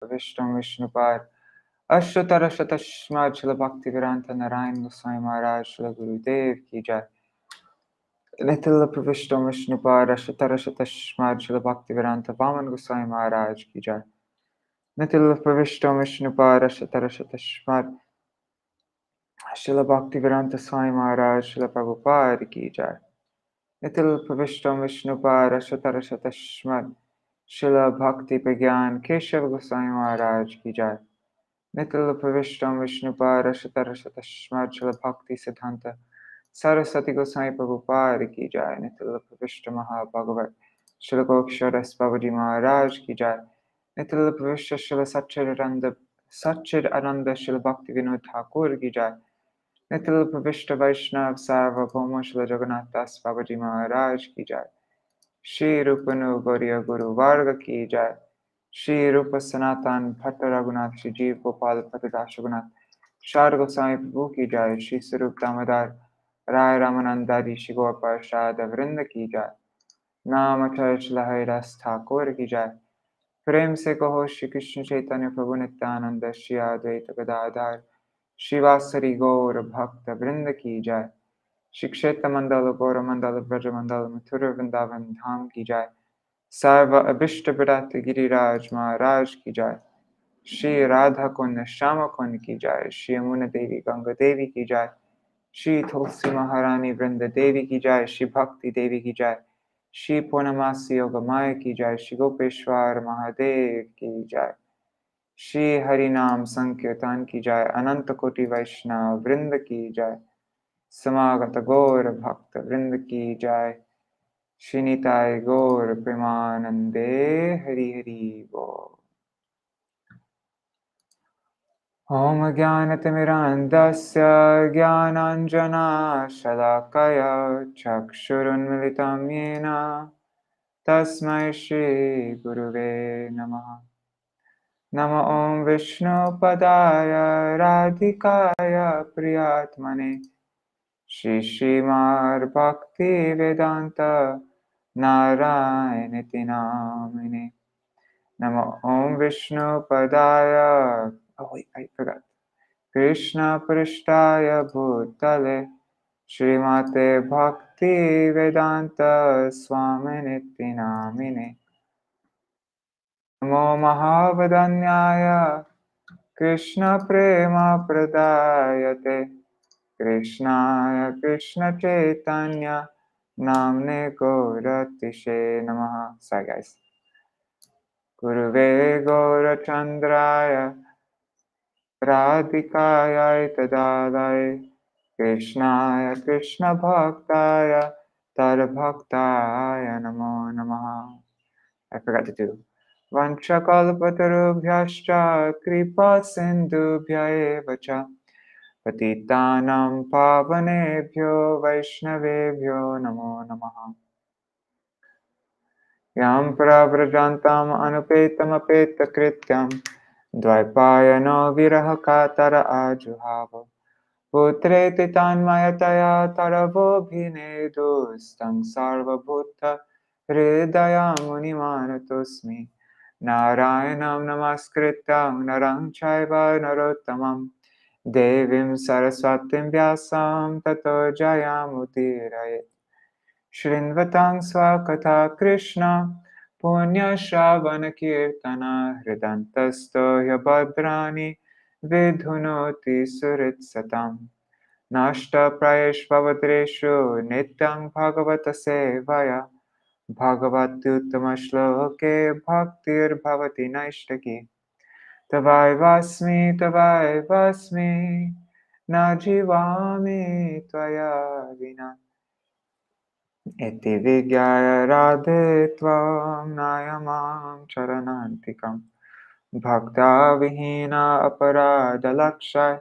विष्णु विष्णुपाद अष्टोत्तर शतश्मार शिल भक्ति वेदांत नारायण गोस्वामी महाराज शिल गुरुदेव की जय। नितिल प्रविष्टो विष्णुपाद अष्टोत्तर शतश्मार शिल भक्ति वेदांत वामन गोस्वामी महाराज की जय। नितिल प्रविष्टो विष्णुपाद अष्टोत्तर शतश्मार शिल भक्ति वेदांत स्वामी महाराज शिल प्रभुपाद की जय। नितिल प्रविष्टो विष्णुपाद अष्टोत्तर शतश्मार शिल भक्ति विज्ञान केशव गोस्वामी महाराज की जय। नितिल प्रविष्टम विष्णुपाद अष्टोत्तर शतश्मार शिल भक्ति सिद्धांत सरस्वती गोस्वामी प्रभुपाद की जय। नितिल प्रविष्ट महाभागवत शिल गोक्षरस बाबूजी महाराज की जय। नितिल प्रविष्ट शिल सच्चिद आनंद शिल भक्ति विनोद ठाकुर की जय। नितिल प्रविष्ट वैष्णव सार्वभौम शिल जगन्नाथ दास बाबूजी महाराज की जय। श्री रूपनु गौरिया गुरु वर्ग की जय। श्री रूप सनातन भट्ट रघुनाथ श्री जीव गोपाल भट्टदास रघुनाथ शार गोस्वामी प्रभु की जय। श्री स्वरूप दामोदर राय रामानंदारी श्री गौर प्रसाद वृंद की जय। नाम लहरी रस ठाकुर की जय। प्रेम से कहो श्री कृष्ण चैतन्य प्रभु नित्यानंद श्री अद्वैत गदाधर श्रीवासरी गौर भक्त वृंद की जय। श्री क्षेत्र मंडल गौर मंडल ब्रज मंडल मथुर वृंदावन धाम की जय। सर्व अभिष्ट विरत गिरिराज महाराज की जय। श्री राधा कुंड श्याम कुंड की जय। श्री यमुना देवी गंगा देवी की जय। श्री तुलसी महारानी वृंद देवी की जय। श्री भक्ति देवी की जय। श्री पूर्णमासी योग माय की जय। श्री गोपेश्वर महादेव की जय। श्री हरि नाम संकीर्तन की जय। अनंत कोटि वैष्णव वृंद की जय। समागत गौर भक्त वृंद की जय। श्री निताय गौर प्रेमानंदे हरि हरि बोल। ओम ज्ञानतिमिरान्धस्य ज्ञानाञ्जनशलाकया चक्षुरुन्मिलितं येन तस्मै श्रीगुरुवे नमः। नमो ॐ विष्णुपदाय राधिकाय प्रियात्मने श्रीमद्भक्तिवेदान्त नारायणेति नामिने। नमो ॐ विष्णुपदाय oh wait, I forgot. Krishna Prishthaya Bhutale Śrīmate Bhakti Vedanta Swaminiti Namine. Namo Mahavadanyaya Krishna Prema Pradayate Krishnaya Krishna Chaitanya Namne Gauratishe Namaha. Sorry guys. Guruve Gaurachandraya Radhikaya Tadadaya Krishnaya Krishna Bhaktaya Tadbhaktaya Namo Namaha. I forgot to do. Vanchakalpatarubhyascha kripa sindhubhya evacha patitanam pavanebhyo vaishnavebhyo namo namaha. Yam prabrajantam anupetam apeta Dvaipayano viraha katara ajuhava Putreti tanmayataya taravo bhinedustam sarva bhutta hridaya munimanatosmi Narayanam namaskritam narang chaiva narottamam Devim saraswatim vyasam tato jayamutirayet Shrinvatang swakatha Krishna Punya Shravana Kirtana Hridantasto Yabhadrani Vidhunoti Surit Satam Nashta Prayeshvavadreshu Nityang Bhagavata Sevaya Bhagavatyuttama Shloke Bhaktir Bhavati Naishtaki Tavai Vasmi Najivami Tvaya Vina Iti vigyaya radhe tvam nayamam charanantikam bhakta vihina aparada lakshay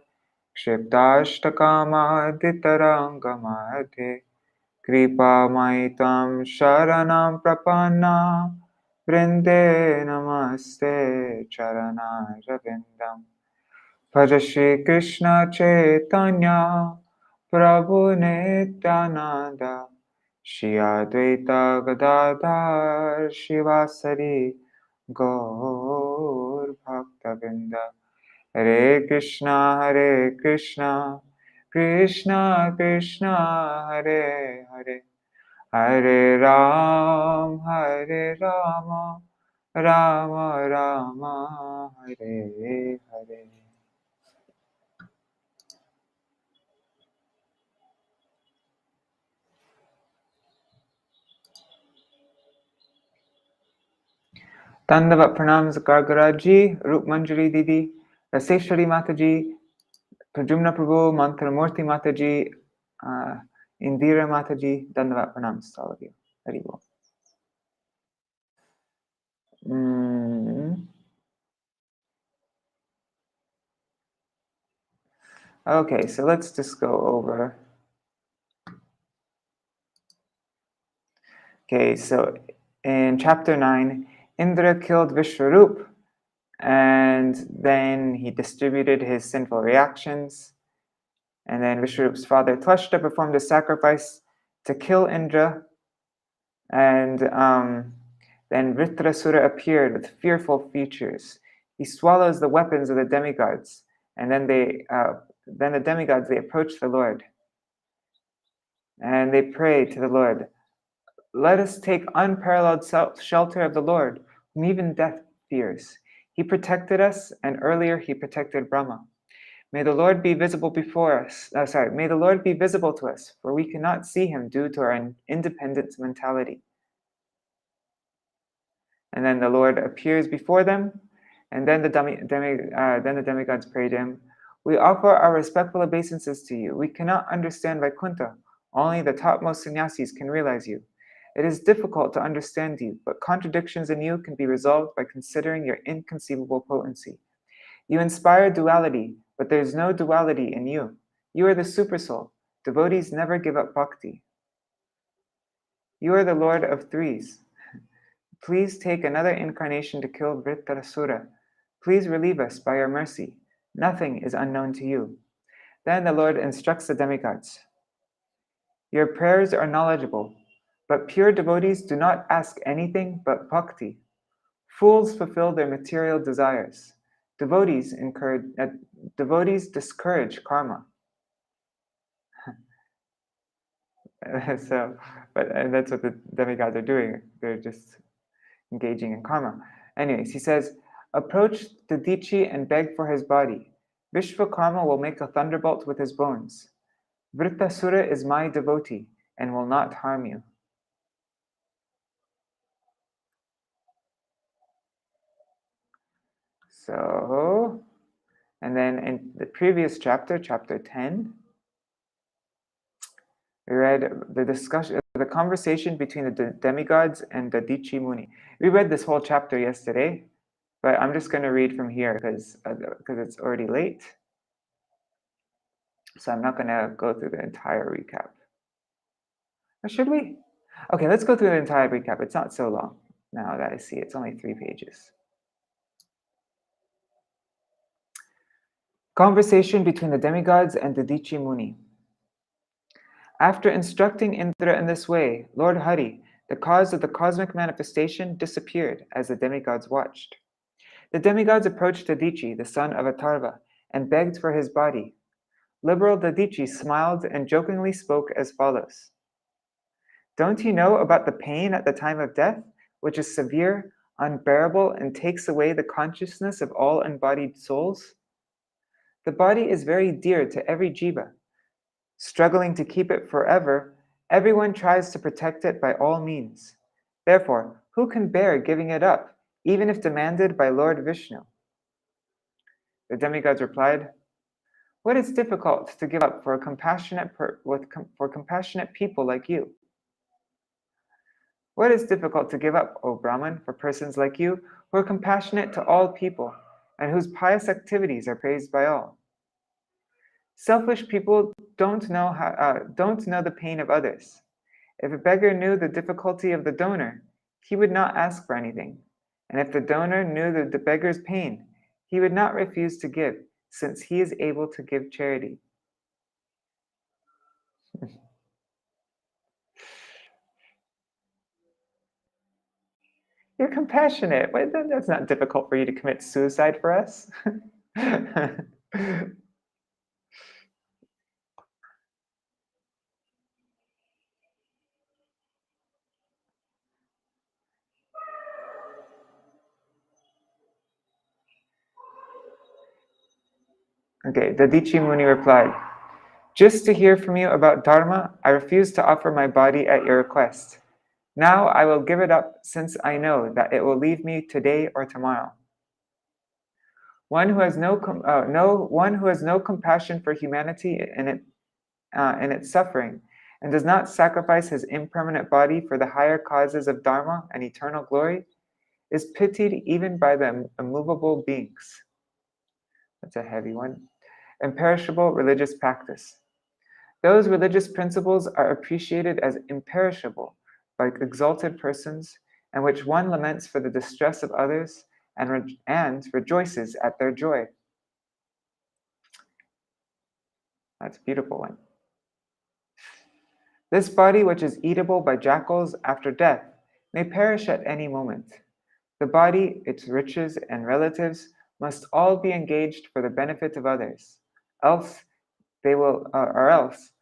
kshiptashtakama ditarangamadhe kripa maitam sharanam prapanna vrinde namaste charanarvindam bhaja Shri Krishna Chaitanya Prabhu Nityananda Shri Advaita Gadadhar Shivasari Gaur Gaur Bhakta Vrinda. Hare Krishna, Krishna Krishna, Hare Hare, Hare Rama, Rama Rama, Hare Hare. Dandavat pranams Gargaraji, Rup Manjari Didi, Raseshwari Mataji, Prajumna Prabhu, Mantramurti Mataji, Indira Mataji, Dandavat pranams to all of you. Hari Bol. Okay, so let's just go over. Okay, so in chapter 9, Indra killed Vishwarup, and then he distributed his sinful reactions. And then Vishwarup's father Twashta performed a sacrifice to kill Indra. And then Vṛtāsura appeared with fearful features. He swallows the weapons of the demigods. And then the demigods, they approach the Lord. And they pray to the Lord, "Let us take unparalleled shelter of the Lord, whom even death fears. He protected us, and earlier he protected Brahma. May the Lord be visible before us. May the Lord be visible to us, for we cannot see him due to our independent mentality." And then the Lord appears before them, and then the demigods pray to him, "We offer our respectful obeisances to you. We cannot understand Vaikuntha. Only the topmost sannyasis can realize you. It is difficult to understand you, but contradictions in you can be resolved by considering your inconceivable potency. You inspire duality, but there is no duality in you. You are the supersoul. Devotees never give up bhakti. You are the Lord of threes. Please take another incarnation to kill Vṛtāsura. Please relieve us by your mercy. Nothing is unknown to you." Then the Lord instructs the demigods. "Your prayers are knowledgeable, but pure devotees do not ask anything but bhakti. Fools fulfill their material desires. Devotees discourage karma." And that's what the demigods are doing. They're just engaging in karma. Anyways, he says, "Approach Dadichi and beg for his body. Vishwakarma will make a thunderbolt with his bones. Vṛtāsura is my devotee and will not harm you." So, and then in the previous chapter, chapter 10, we read the conversation between the demigods and the Dadichi Muni. We read this whole chapter yesterday, but I'm just going to read from here because it's already late. So I'm not going to go through the entire recap. Or should we? Okay, let's go through the entire recap. It's not so long now that I see. It's only 3 pages. Conversation between the demigods and the Dadichi Muni. After instructing Indra in this way, Lord Hari, the cause of the cosmic manifestation, disappeared as the demigods watched. The demigods approached Dadichi, the son of Atharva, and begged for his body. Liberal Dadichi smiled and jokingly spoke as follows. "Don't you know about the pain at the time of death, which is severe, unbearable, and takes away the consciousness of all embodied souls? The body is very dear to every jiva. Struggling to keep it forever, everyone tries to protect it by all means. Therefore, who can bear giving it up, even if demanded by Lord Vishnu?" The demigods replied, "What is difficult to give up for compassionate people like you? What is difficult to give up, O Brahman, for persons like you who are compassionate to all people and whose pious activities are praised by all? Selfish people don't know the pain of others. If a beggar knew the difficulty of the donor, he would not ask for anything. And if the donor knew the beggar's pain, he would not refuse to give, since he is able to give charity." You're compassionate. Wait, that's not difficult for you to commit suicide for us. Okay, Dadichi Muni replied, "Just to hear from you about Dharma, I refuse to offer my body at your request. Now I will give it up since I know that it will leave me today or tomorrow. One who has one who has no compassion for humanity in its suffering, and does not sacrifice his impermanent body for the higher causes of Dharma and eternal glory, is pitied even by the immovable beings." That's a heavy one. Imperishable religious practice. Those religious principles are appreciated as imperishable by exalted persons, and which one laments for the distress of others and rejoices at their joy. That's a beautiful one. This body, which is eatable by jackals after death, may perish at any moment. The body, its riches, and relatives must all be engaged for the benefit of others, else else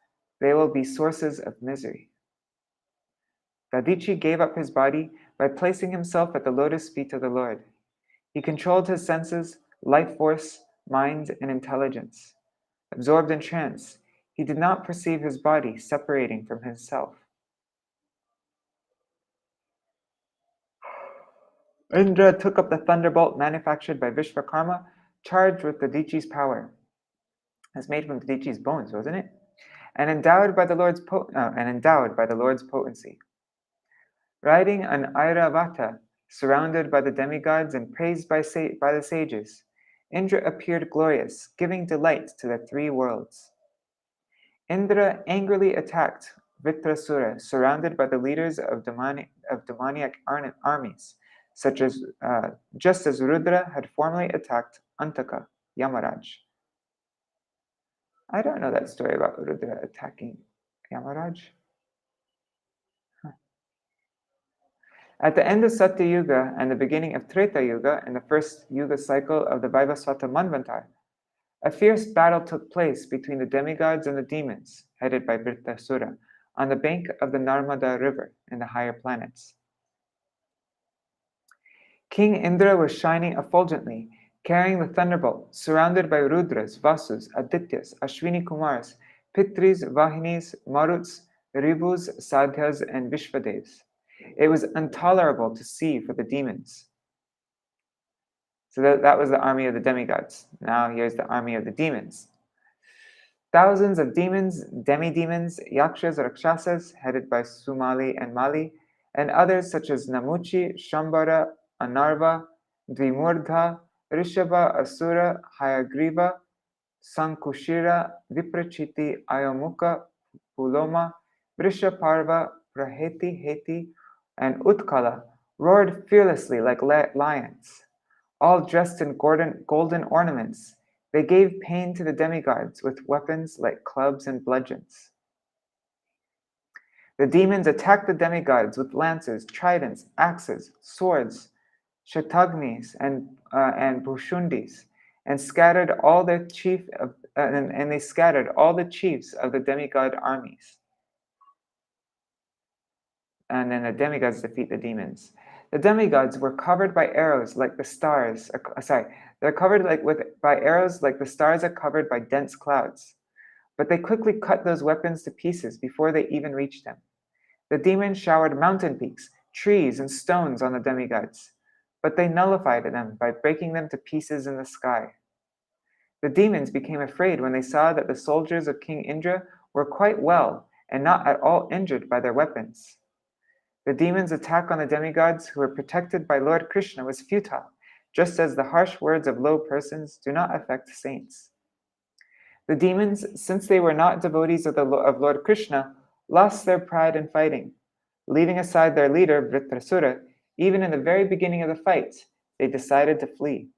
they will be sources of misery. Dadichi gave up his body by placing himself at the lotus feet of the Lord. He controlled his senses, life force, mind, and intelligence. Absorbed in trance, he did not perceive his body separating from himself. Indra took up the thunderbolt manufactured by Vishvakarma, charged with Dadichi's power. It's made from Dadichi's bones, wasn't it? And endowed by the Lord's potency. Riding an Airavata, surrounded by the demigods and praised by the sages, Indra appeared glorious, giving delight to the three worlds. Indra angrily attacked Vṛtāsura, surrounded by the leaders of demoniac armies, just as Rudra had formerly attacked Antaka, Yamaraj. I don't know that story about Rudra attacking Yamaraj. At the end of Satya Yuga and the beginning of Treta Yuga, in the first Yuga cycle of the Vaivasvata Manvantar, a fierce battle took place between the demigods and the demons, headed by Vṛtāsura, on the bank of the Narmada River in the higher planets. King Indra was shining effulgently, carrying the thunderbolt, surrounded by Rudras, Vasus, Adityas, Ashwini Kumars, Pitris, Vahinis, Maruts, Ribus, Sadhyas, and Vishvadevs. It was intolerable to see for the demons. So that was the army of the demigods. Now here's the army of the demons. Thousands of demons, demidemons, yakshas, rakshasas, headed by Sumali and Mali, and others such as Namuchi, Shambhara, Anarva, Dvimurdha, Rishabha, Asura, Hayagriva, Sankushira, Viprachiti, Ayamukha, Puloma, Vrishaparva, Praheti, Heti, and Utkala roared fearlessly like lions. All dressed in golden ornaments, they gave pain to the demigods with weapons like clubs and bludgeons. The demons attacked the demigods with lances, tridents, axes, swords, shatagnis, and bhushundis, and scattered all the chiefs of the demigod armies. And then the demigods defeat the demons. The demigods were covered by arrows like the stars. They're covered by arrows like the stars are covered by dense clouds. But they quickly cut those weapons to pieces before they even reached them. The demons showered mountain peaks, trees, and stones on the demigods, but they nullified them by breaking them to pieces in the sky. The demons became afraid when they saw that the soldiers of King Indra were quite well and not at all injured by their weapons. The demons' attack on the demigods who were protected by Lord Krishna was futile, just as the harsh words of low persons do not affect saints. The demons, since they were not devotees of Lord Krishna, lost their pride in fighting. Leaving aside their leader, Vṛtāsura, even in the very beginning of the fight, they decided to flee.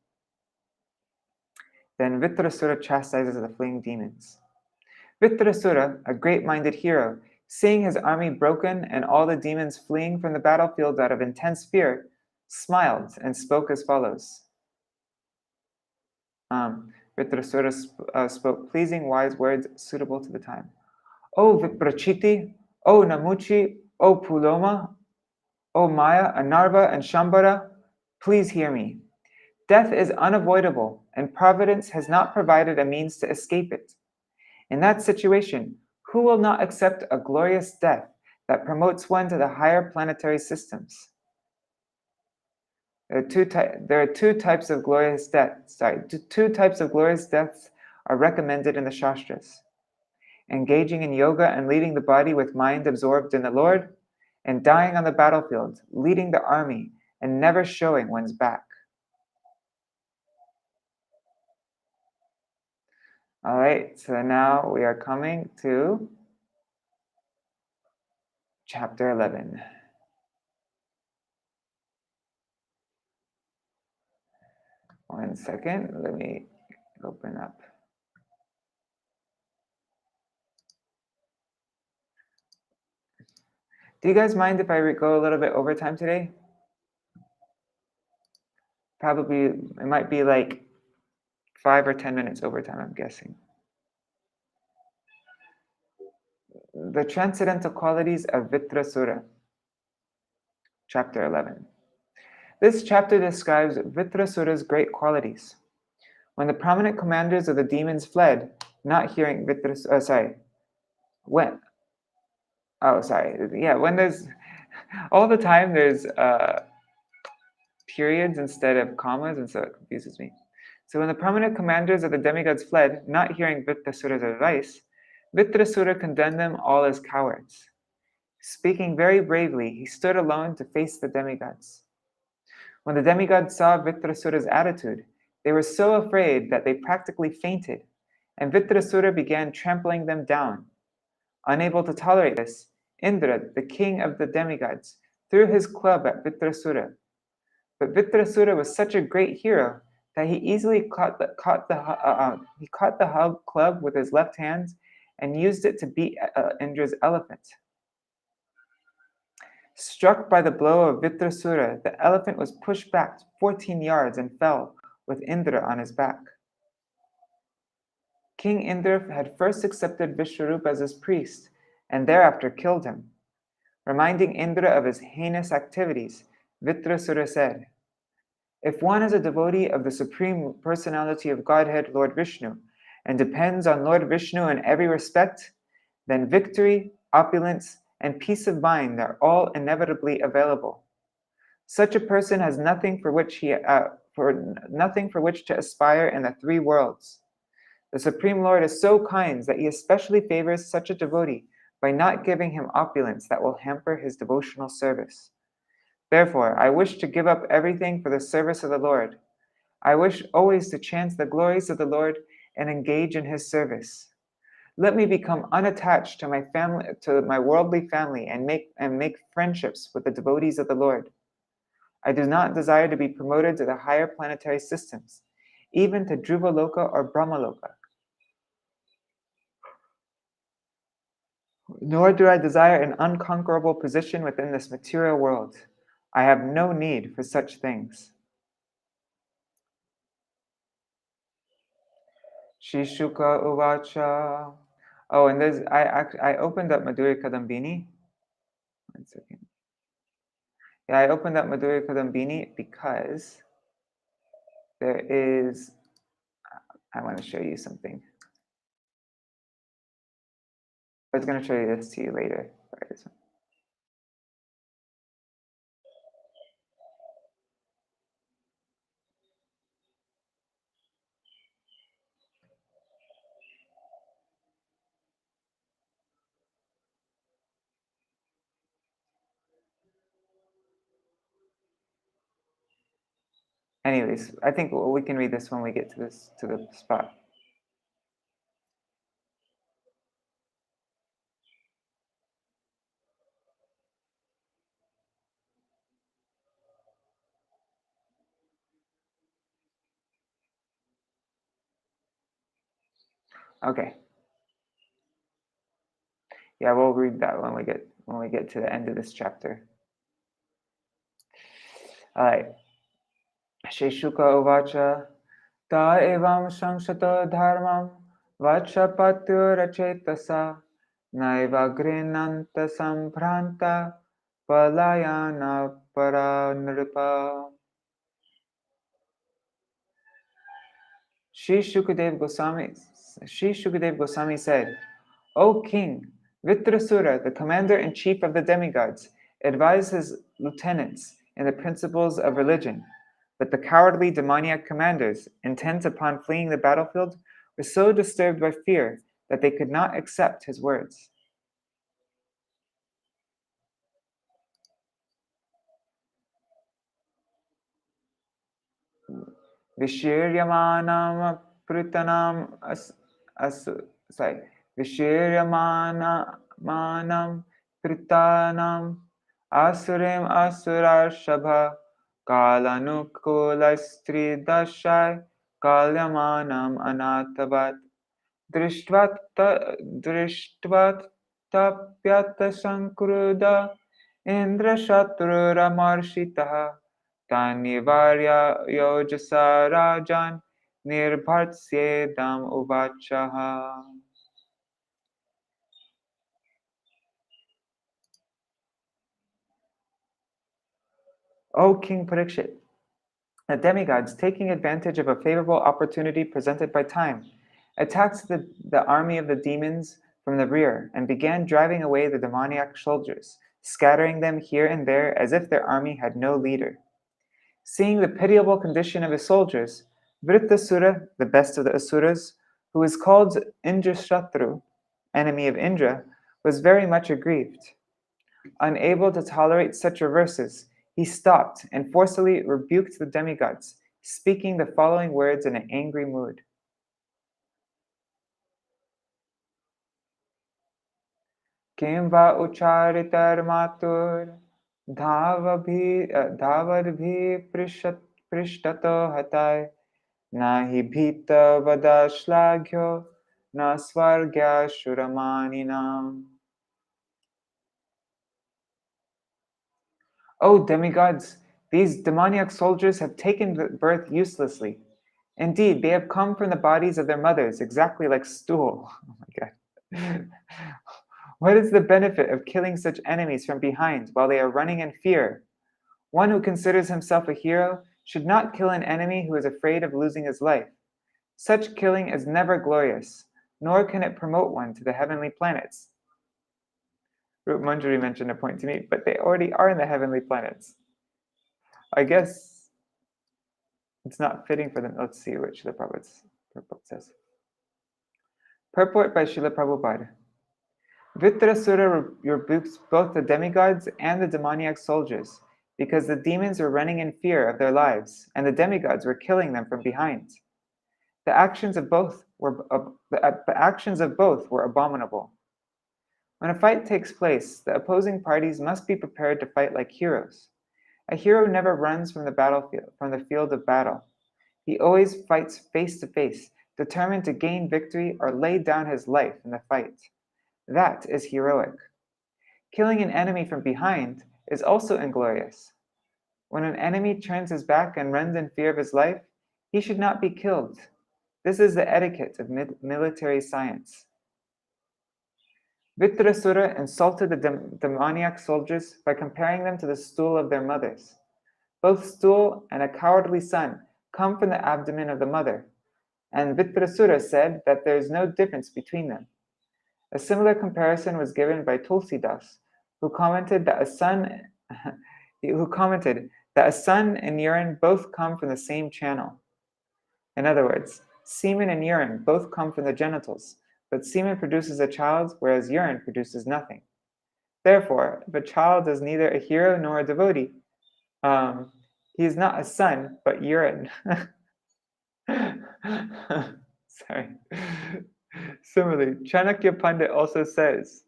Then Vṛtāsura chastises the fleeing demons. Vṛtāsura, a great-minded hero, seeing his army broken and all the demons fleeing from the battlefield out of intense fear, smiled and spoke as follows. Vṛtāsura spoke pleasing, wise words suitable to the time. O Viprachiti, O Namuchi, O Puloma, O Maya, Anarva, and Shambhara, please hear me. Death is unavoidable, and Providence has not provided a means to escape it. In that situation, who will not accept a glorious death that promotes one to the higher planetary systems? There are two types of glorious deaths. Two types of glorious deaths are recommended in the Shastras: engaging in yoga and leaving the body with mind absorbed in the Lord, and dying on the battlefield, leading the army and never showing one's back. All right, so now we are coming to chapter 11. One second, let me open up. Do you guys mind if I go a little bit overtime today? Probably, it might be like 5 or 10 minutes overtime, I'm guessing. The transcendental qualities of Vṛtāsura, chapter 11. This chapter describes Vṛtāsura's great qualities. When the prominent commanders of the demons fled, not hearing when there's all the time there's periods instead of commas, and so it confuses me. So when the prominent commanders of the demigods fled, not hearing Vṛtāsura's advice, Vṛtāsura condemned them all as cowards. Speaking very bravely, he stood alone to face the demigods. When the demigods saw Vṛtāsura's attitude, they were so afraid that they practically fainted, and Vṛtāsura began trampling them down. Unable to tolerate this, Indra, the king of the demigods, threw his club at Vṛtāsura. But Vṛtāsura was such a great hero that he easily caught the club with his left hand and used it to beat Indra's elephant. Struck by the blow of Vṛtāsura, the elephant was pushed back 14 yards and fell with Indra on his back. King Indra had first accepted Vishwarupa as his priest and thereafter killed him. Reminding Indra of his heinous activities, Vṛtāsura said, "If one is a devotee of the Supreme Personality of Godhead, Lord Vishnu, and depends on Lord Vishnu in every respect, then victory, opulence, and peace of mind are all inevitably available. Such a person has nothing for which to aspire in the three worlds. The Supreme Lord is so kind that he especially favors such a devotee by not giving him opulence that will hamper his devotional service. Therefore, I wish to give up everything for the service of the Lord. I wish always to chant the glories of the Lord and engage in his service. Let me become unattached to my family, to my worldly family, and make friendships with the devotees of the Lord. I do not desire to be promoted to the higher planetary systems, even to Dhruvaloka or Brahmaloka. Nor do I desire an unconquerable position within this material world. I have no need for such things." Shishuka Uvacha. Oh, and I opened up Madhurya Kadambini. One second. Yeah, I opened up Madhurya Kadambini because there is, I want to show you something. I was going to show you this to you later. Sorry, this one. Anyways, I think we can read this when we get to the spot. Okay. Yeah, we'll read that when we get to the end of this chapter. Alright. Shri Shuka Uvacha Ta evam Shangshato Dharmam Vachapatyo Rachetasa Naiva Grinanta Sampranta Palayana Paranripa. Sri Shukadev Goswami said, O king, Vṛtāsura, the commander-in-chief of the demigods, advised his lieutenants in the principles of religion, but the cowardly demoniac commanders, intent upon fleeing the battlefield, were so disturbed by fear that they could not accept his words. Vishiryamanam Prutanam Vishiryamanam Prutanam Asurim Asurashabha Kalanukula Dashai Kalyamanam Anatavat Drishtvat Sankruda Indra Shatrura Marshitaha Tanivarya Yojasa Rajan Nirbhartsyedam Uvachaha. O King Parikshit, the demigods, taking advantage of a favorable opportunity presented by time, attacked the army of the demons from the rear and began driving away the demoniac soldiers, scattering them here and there as if their army had no leader. Seeing the pitiable condition of his soldiers, Vṛtāsura, the best of the asuras, who is called Indrashatru, enemy of Indra, was very much aggrieved. Unable to tolerate such reverses, he stopped and forcefully rebuked the demigods, speaking the following words in an angry mood. Kim va ucharitar matur dhavadbhi prishtato hatai nahi bhita vadashlagyo na swargya shuramaninam. O demigods, these demoniac soldiers have taken birth uselessly. Indeed, they have come from the bodies of their mothers, exactly like stool. Oh my God. What is the benefit of killing such enemies from behind while they are running in fear? One who considers himself a hero should not kill an enemy who is afraid of losing his life. Such killing is never glorious, nor can it promote one to the heavenly planets. Rup Manjari mentioned a point to me, but they already are in the heavenly planets. I guess it's not fitting for them. Let's see what Srila Prabhupada says. Purport by Srila Prabhupada. Vṛtāsura rebukes both the demigods and the demoniac soldiers, because the demons were running in fear of their lives, and the demigods were killing them from behind. The actions of both were abominable. When a fight takes place, the opposing parties must be prepared to fight like heroes. A hero never runs from the field of battle. He always fights face to face, determined to gain victory or lay down his life in the fight. That is heroic. Killing an enemy from behind is also inglorious. When an enemy turns his back and runs in fear of his life, he should not be killed. This is the etiquette of military science. Vṛtāsura insulted the demoniac soldiers by comparing them to the stool of their mothers. Both stool and a cowardly son come from the abdomen of the mother, and Vṛtāsura said that there is no difference between them. A similar comparison was given by Tulsidas, who commented that a son and urine both come from the same channel. In other words, semen and urine both come from the genitals, but semen produces a child, whereas urine produces nothing. Therefore, if a child is neither a hero nor a devotee, he is not a son, but urine. Sorry. Similarly, Chanakya Pandit also says,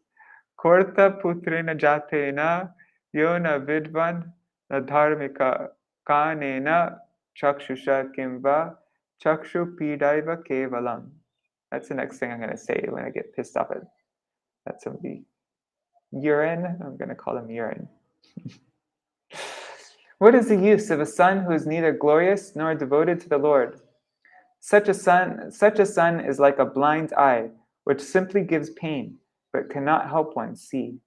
Korta putrena jatena yona vidvan na dharmika kanena chakshusha kimva chakshu pidaiva kevalam. That's the next thing I'm going to say when I get pissed off at somebody. Urine, I'm going to call him urine. What is the use of a son who is neither glorious nor devoted to the Lord? Such a son is like a blind eye, which simply gives pain, but cannot help one see.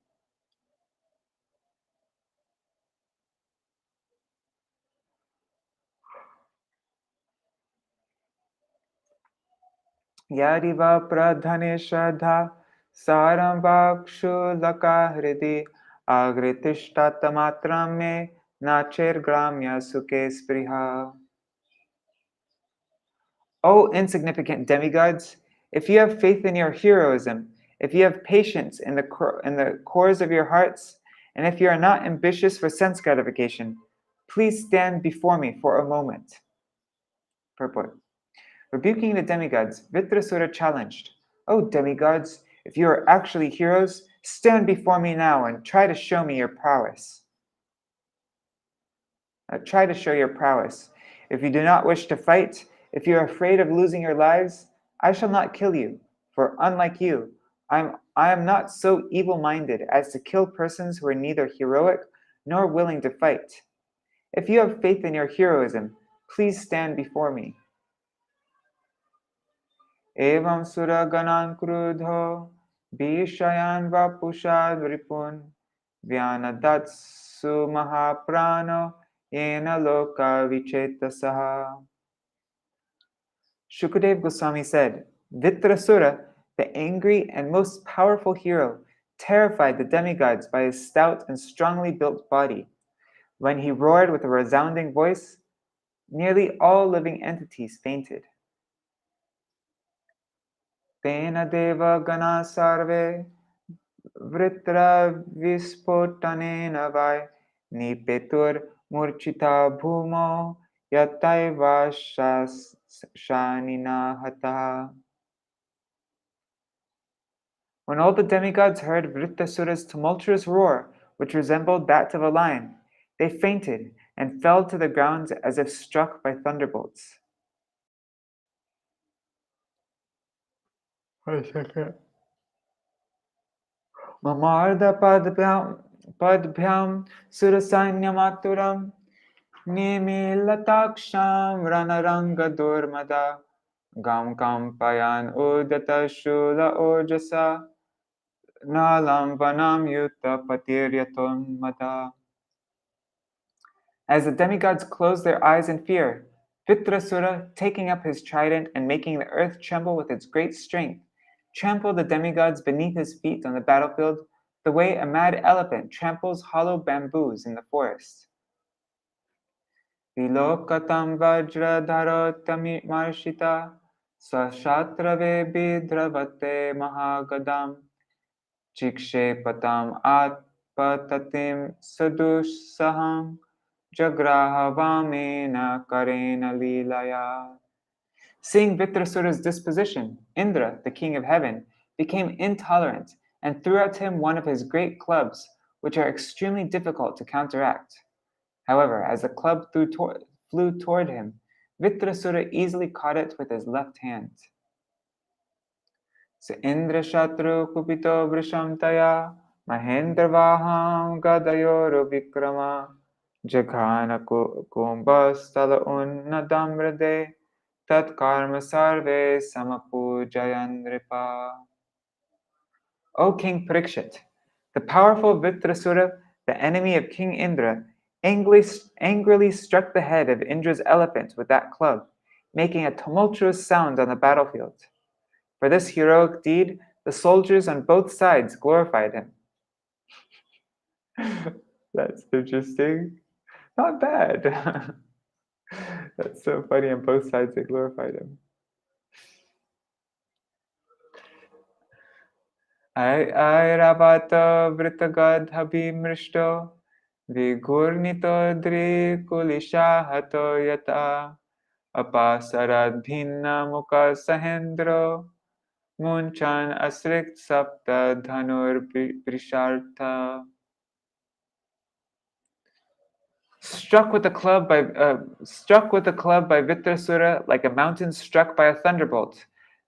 Yadiva pradhane shraddha saram vakshu laka hridi agritishtat matram me nachir gramya sukhe spriha. O insignificant demigods, if you have faith in your heroism, if you have patience in the cores of your hearts, and if you are not ambitious for sense gratification, please stand before me for a moment. Purport. Rebuking the demigods, Vṛtāsura challenged, O demigods, if you are actually heroes, stand before me now and try to show me your prowess. Try to show your prowess. If you do not wish to fight, if you are afraid of losing your lives, I shall not kill you, for unlike you, I am not so evil-minded as to kill persons who are neither heroic nor willing to fight. If you have faith in your heroism, please stand before me. Evam sura ganan krudho vishayan vapushad ripun vyanadatsu mahaprano yena loka vichetasaha. Shukadeva Goswami said, Vṛtāsura, the angry and most powerful hero, terrified the demigods by his stout and strongly built body. When he roared with a resounding voice, nearly all living entities fainted. Tena deva gana sarve vritra vispotanena vai nipetur murchita bhumo yataiva shanina hata. When all the demigods heard Vṛtāsura's tumultuous roar, which resembled that of a lion, they fainted and fell to the ground as if struck by thunderbolts. Wait a second. Mamardha padbhyam surasanyamaturam nimilataksham ranaranga durmada gam kampayan udata shula ojasa nalam vanam yutta patiryaton mata. As the demigods closed their eyes in fear, Vṛtāsura, taking up his trident and making the earth tremble with its great strength, trampled the demigods beneath his feet on the battlefield the way a mad elephant tramples hollow bamboos in the forest. Vilokatam vajradharotami marshita sashatrave bidravate mahagadam chikshepatam atpatatim sadushsaham jagraha vamena karena lilaya. Seeing Vṛtāsura's disposition, Indra, the king of heaven, became intolerant and threw at him one of his great clubs, which are extremely difficult to counteract. However, as the club flew toward him, Vṛtāsura easily caught it with his left hand. So Indra Shatru Kupito Vrisham Taya Mahendra Vaham Gadayoro Vikrama Jaghana Kumbha Stala Unnadamrade Tat Karma Sarve Samapujayan Ripa. O King Parikshit, the powerful Vṛtāsura, the enemy of King Indra, angrily struck the head of Indra's elephant with that club, making a tumultuous sound on the battlefield. For this heroic deed, the soldiers on both sides glorified him. That's interesting. Not bad. That's so funny. On both sides, they glorified him. Airabata Vṛtāgadhabhi mrishto Vigurnito Drikulisha hato yata Apasarad bhinna mukha sahendro Munchan asrikt sapta dhanur prishartha. Struck with the club by Vṛtāsura like a mountain struck by a thunderbolt,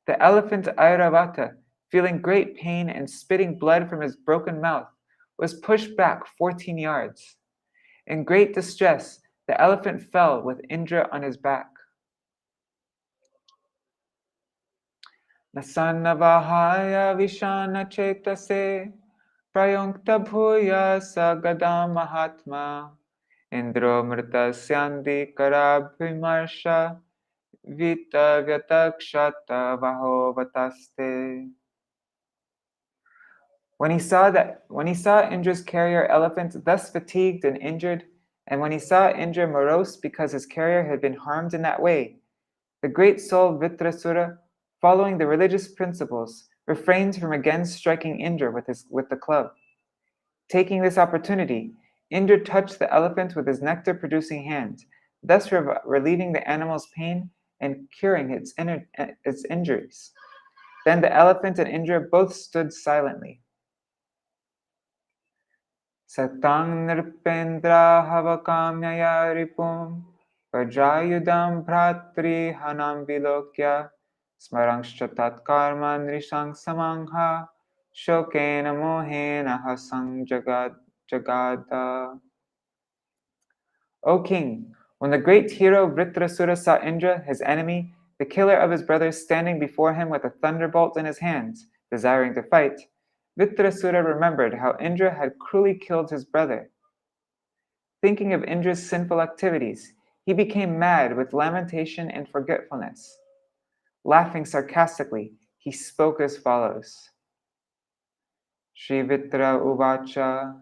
the elephant Airavata, feeling great pain and spitting blood from his broken mouth, was pushed back 14 yards. In great distress, the elephant fell with Indra on his back. Nasannavahaya vishana chetase prayonkta bhuya sagadam mahatma Indro mritasyandi karabhimarsha vita vyatakshata vahovataste. When he saw Indra's carrier elephant thus fatigued and injured, and when he saw Indra morose because his carrier had been harmed in that way, the great soul Vṛtāsura, following the religious principles, refrained from again striking Indra with the club. Taking this opportunity, Indra touched the elephant with his nectar-producing hand, thus relieving the animal's pain and curing its injuries. Then the elephant and Indra both stood silently. Satang nirpendra havakamyaya ripum vajrayudam bhratri hanam vilokya smarangscha tatkarma nrishang samangha shokena mohena hasang jagada. O king, when the great hero Vṛtāsura saw Indra, his enemy, the killer of his brothers, standing before him with a thunderbolt in his hands, desiring to fight, Vṛtāsura remembered how Indra had cruelly killed his brother. Thinking of Indra's sinful activities, he became mad with lamentation and forgetfulness. Laughing sarcastically, he spoke as follows. Shri Vitra Uvacha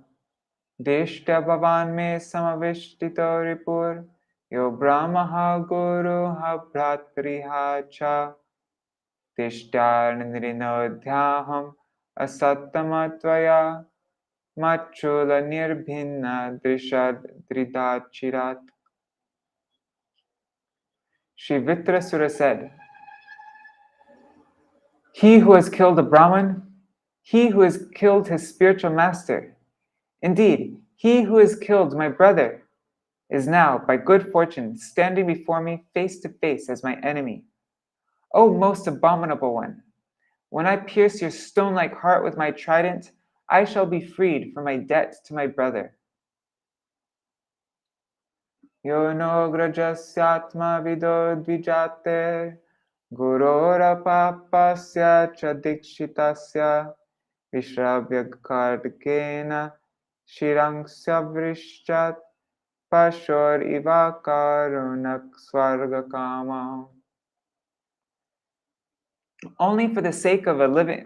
Deshta Bhavan Me Samavishtito Ripur Yo Brahmaha Guru Ha Bhratriha Cha Deshta Nrinodhyaham Asattamatvaya Machula Nirbhinna Drishad Dridachirat. Shri Vṛtāsura said, he who has killed a Brahman, he who has killed his spiritual master, indeed, he who has killed my brother, is now, by good fortune, standing before me face to face as my enemy. O most abominable one, when I pierce your stone-like heart with my trident, I shall be freed from my debt to my brother. Yo no grajasyatma vido dvijate Gurora papasya cha dikshitasya Vishravyakardkena Shirangsya vrishchat Pashor ivakarunak swargakama. Only for the sake of living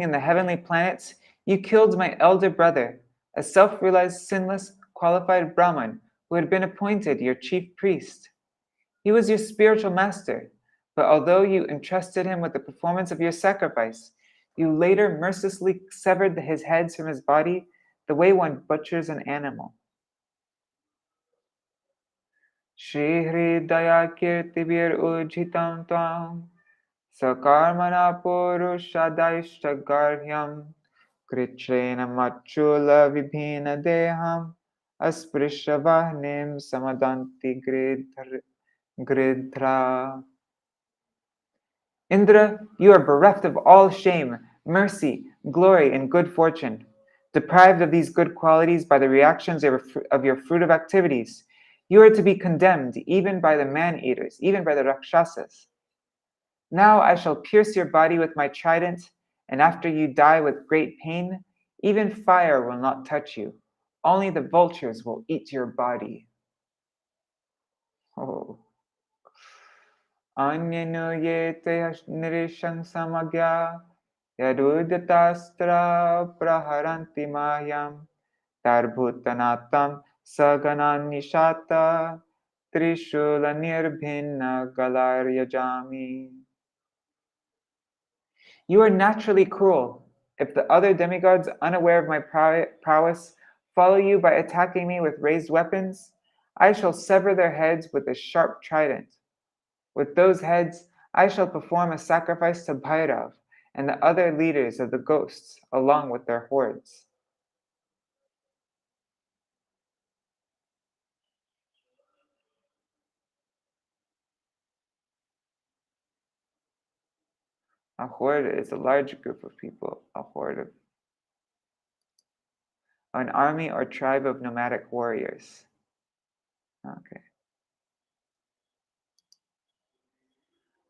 in the heavenly planets, you killed my elder brother, a self-realized, sinless, qualified Brahman who had been appointed your chief priest. He was your spiritual master, but although you entrusted him with the performance of your sacrifice, you later mercilessly severed his heads from his body the way one butchers an animal. Shri Hridaya Kirtibir Ujitam Tvam Sakarmana Purushadaishta Garhyam Kritrena Machula Vibhina Deham Asprishavahnim Samadanti Gridhra. Indra, you are bereft of all shame, mercy, glory, and good fortune. Deprived of these good qualities by the reactions of your fruitive activities, you are to be condemned even by the man-eaters, even by the Rakshasas. Now I shall pierce your body with my trident, and after you die with great pain, even fire will not touch you. Only the vultures will eat your body. Oh. Anyanu yete nirishang samagya yadudatastra praharanti mayam tarbhutanatam saganan nishata trishula nirbhinna galaryajami. You are naturally cruel. If the other demigods, unaware of my prowess, follow you by attacking me with raised weapons, I shall sever their heads with a sharp trident. With those heads, I shall perform a sacrifice to Bhairav and the other leaders of the ghosts, along with their hordes. A horde is a large group of people. A horde an army or tribe of nomadic warriors. Okay.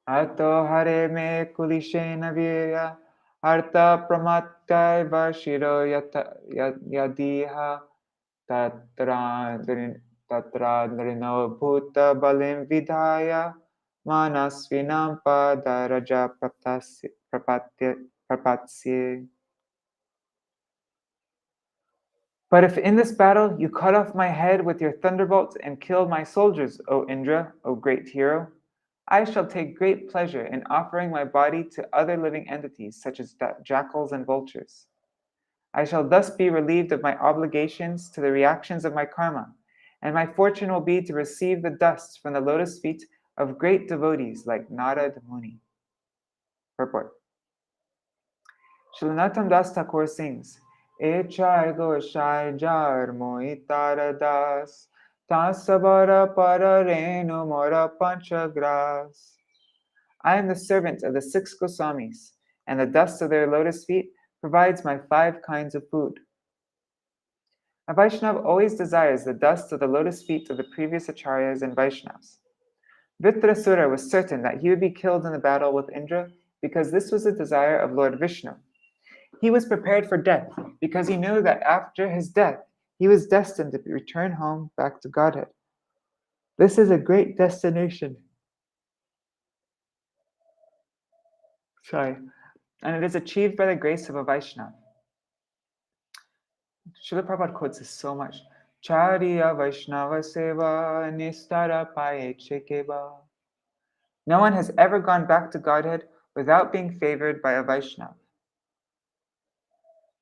Ato hare me kulishe navirya harta pramatkai vashiro yadiha tatra nrino bhuta balim vidhaya manasvinam padaraja prapatsye. But if in this battle you cut off my head with your thunderbolts and kill my soldiers, O Indra, O great hero, I shall take great pleasure in offering my body to other living entities such as jackals and vultures. I shall thus be relieved of my obligations to the reactions of my karma, and my fortune will be to receive the dust from the lotus feet of great devotees like Narad Muni. Purport. Shilanatam Das Thakur sings, Echai Goshai Jar Moitara Das, Tasabara Pararenu Mora Panchagras. I am the servant of the 6 Goswamis, and the dust of their lotus feet provides my 5 kinds of food. A Vaishnava always desires the dust of the lotus feet of the previous acharyas and Vaishnavas. Vṛtāsura was certain that he would be killed in the battle with Indra because this was the desire of Lord Vishnu. He was prepared for death because he knew that after his death, he was destined to return home back to Godhead. This is a great destination. And it is achieved by the grace of a Vaishnava. Srila Prabhupada quotes this so much. Chariya Vaishnava Seva Nistara Paye Chekeva. No one has ever gone back to Godhead without being favored by a Vaishnava.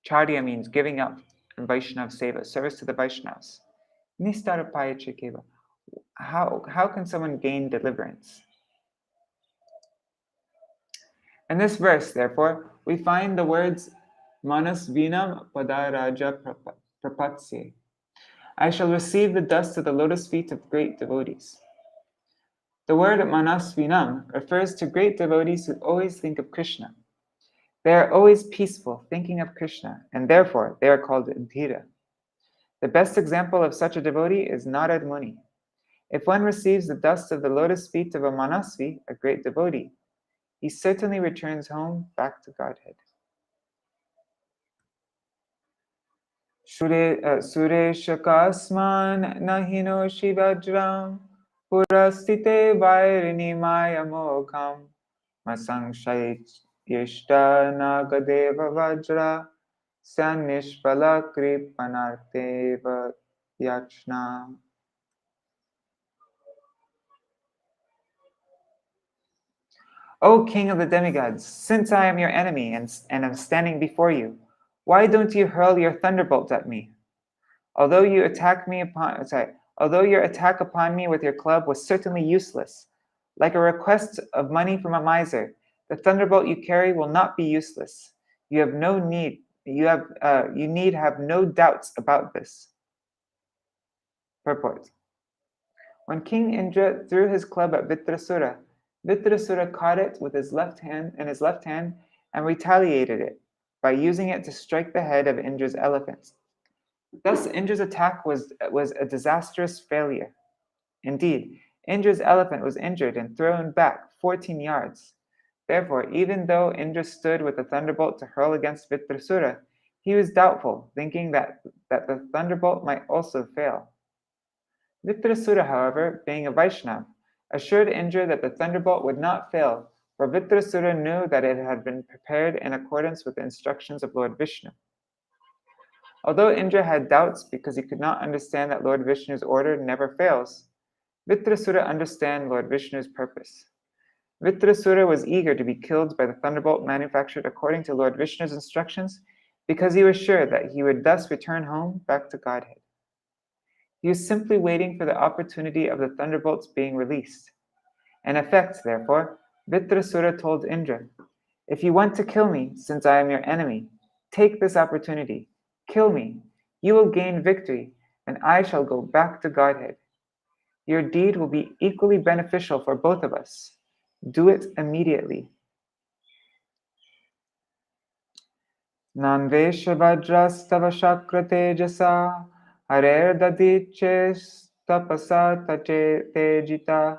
Charya means giving up, and Vaishnava Seva, service to the Vaishnavas. Nistara Paye Chekeva. How can someone gain deliverance? In this verse, therefore, we find the words Manas Vinam Padaraja Prapatsye. I shall receive the dust of the lotus feet of great devotees. The word Manasvinam refers to great devotees who always think of Krishna. They are always peaceful, thinking of Krishna, and therefore they are called Dhira. The best example of such a devotee is Narad Muni. If one receives the dust of the lotus feet of a Manasvi, a great devotee, he certainly returns home back to Godhead. Suresha Kasman Nahino Shivajram Purastite Vairini Maya Mogham Masangshait Yishta Nagadeva Vajra Sanishpala Kripanarteva Yachna. O King of the demigods, since I am your enemy and am standing before you, why don't you hurl your thunderbolt at me? Although your attack upon me with your club was certainly useless, like a request of money from a miser, the thunderbolt you carry will not be useless. You need have no doubts about this. Purport. When King Indra threw his club at Vṛtāsura, Vṛtāsura caught it with his left hand and retaliated it by using it to strike the head of Indra's elephant. Thus, Indra's attack was a disastrous failure. Indeed, Indra's elephant was injured and thrown back 14 yards. Therefore, even though Indra stood with the thunderbolt to hurl against Vṛtāsura, he was doubtful, thinking that the thunderbolt might also fail. Vṛtāsura, however, being a Vaishnava, assured Indra that the thunderbolt would not fail, for Vṛtāsura knew that it had been prepared in accordance with the instructions of Lord Vishnu. Although Indra had doubts because he could not understand that Lord Vishnu's order never fails, Vṛtāsura understood Lord Vishnu's purpose. Vṛtāsura was eager to be killed by the thunderbolt manufactured according to Lord Vishnu's instructions because he was sure that he would thus return home back to Godhead. He was simply waiting for the opportunity of the thunderbolts being released. In effect, therefore, Vṛtāsura told Indra, "If you want to kill me, since I am your enemy, take this opportunity. Kill me. You will gain victory, and I shall go back to Godhead. Your deed will be equally beneficial for both of us. Do it immediately." Nanvesha vajrastava shakra tejasa harer dadiches tapasa tache tejita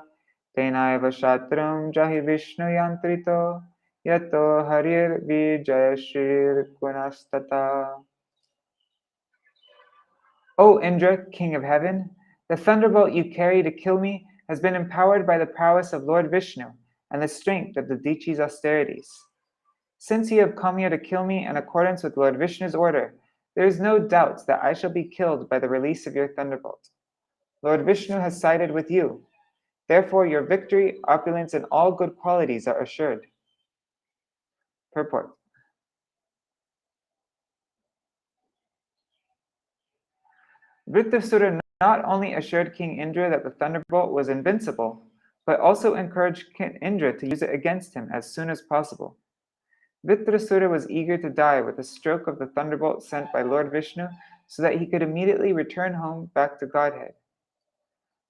tenaiva shatram jahi vishnu yantrito yato harir vijayashir gunastata. O Indra, king of heaven, the thunderbolt you carry to kill me has been empowered by the prowess of Lord Vishnu and the strength of the Dichi's austerities. Since you have come here to kill me in accordance with Lord Vishnu's order, there is no doubt that I shall be killed by the release of your thunderbolt. Lord Vishnu has sided with you. Therefore, your victory, opulence, and all good qualities are assured. Purport. Vṛtāsura not only assured King Indra that the thunderbolt was invincible, but also encouraged King Indra to use it against him as soon as possible. Vṛtāsura was eager to die with a stroke of the thunderbolt sent by Lord Vishnu so that he could immediately return home back to Godhead.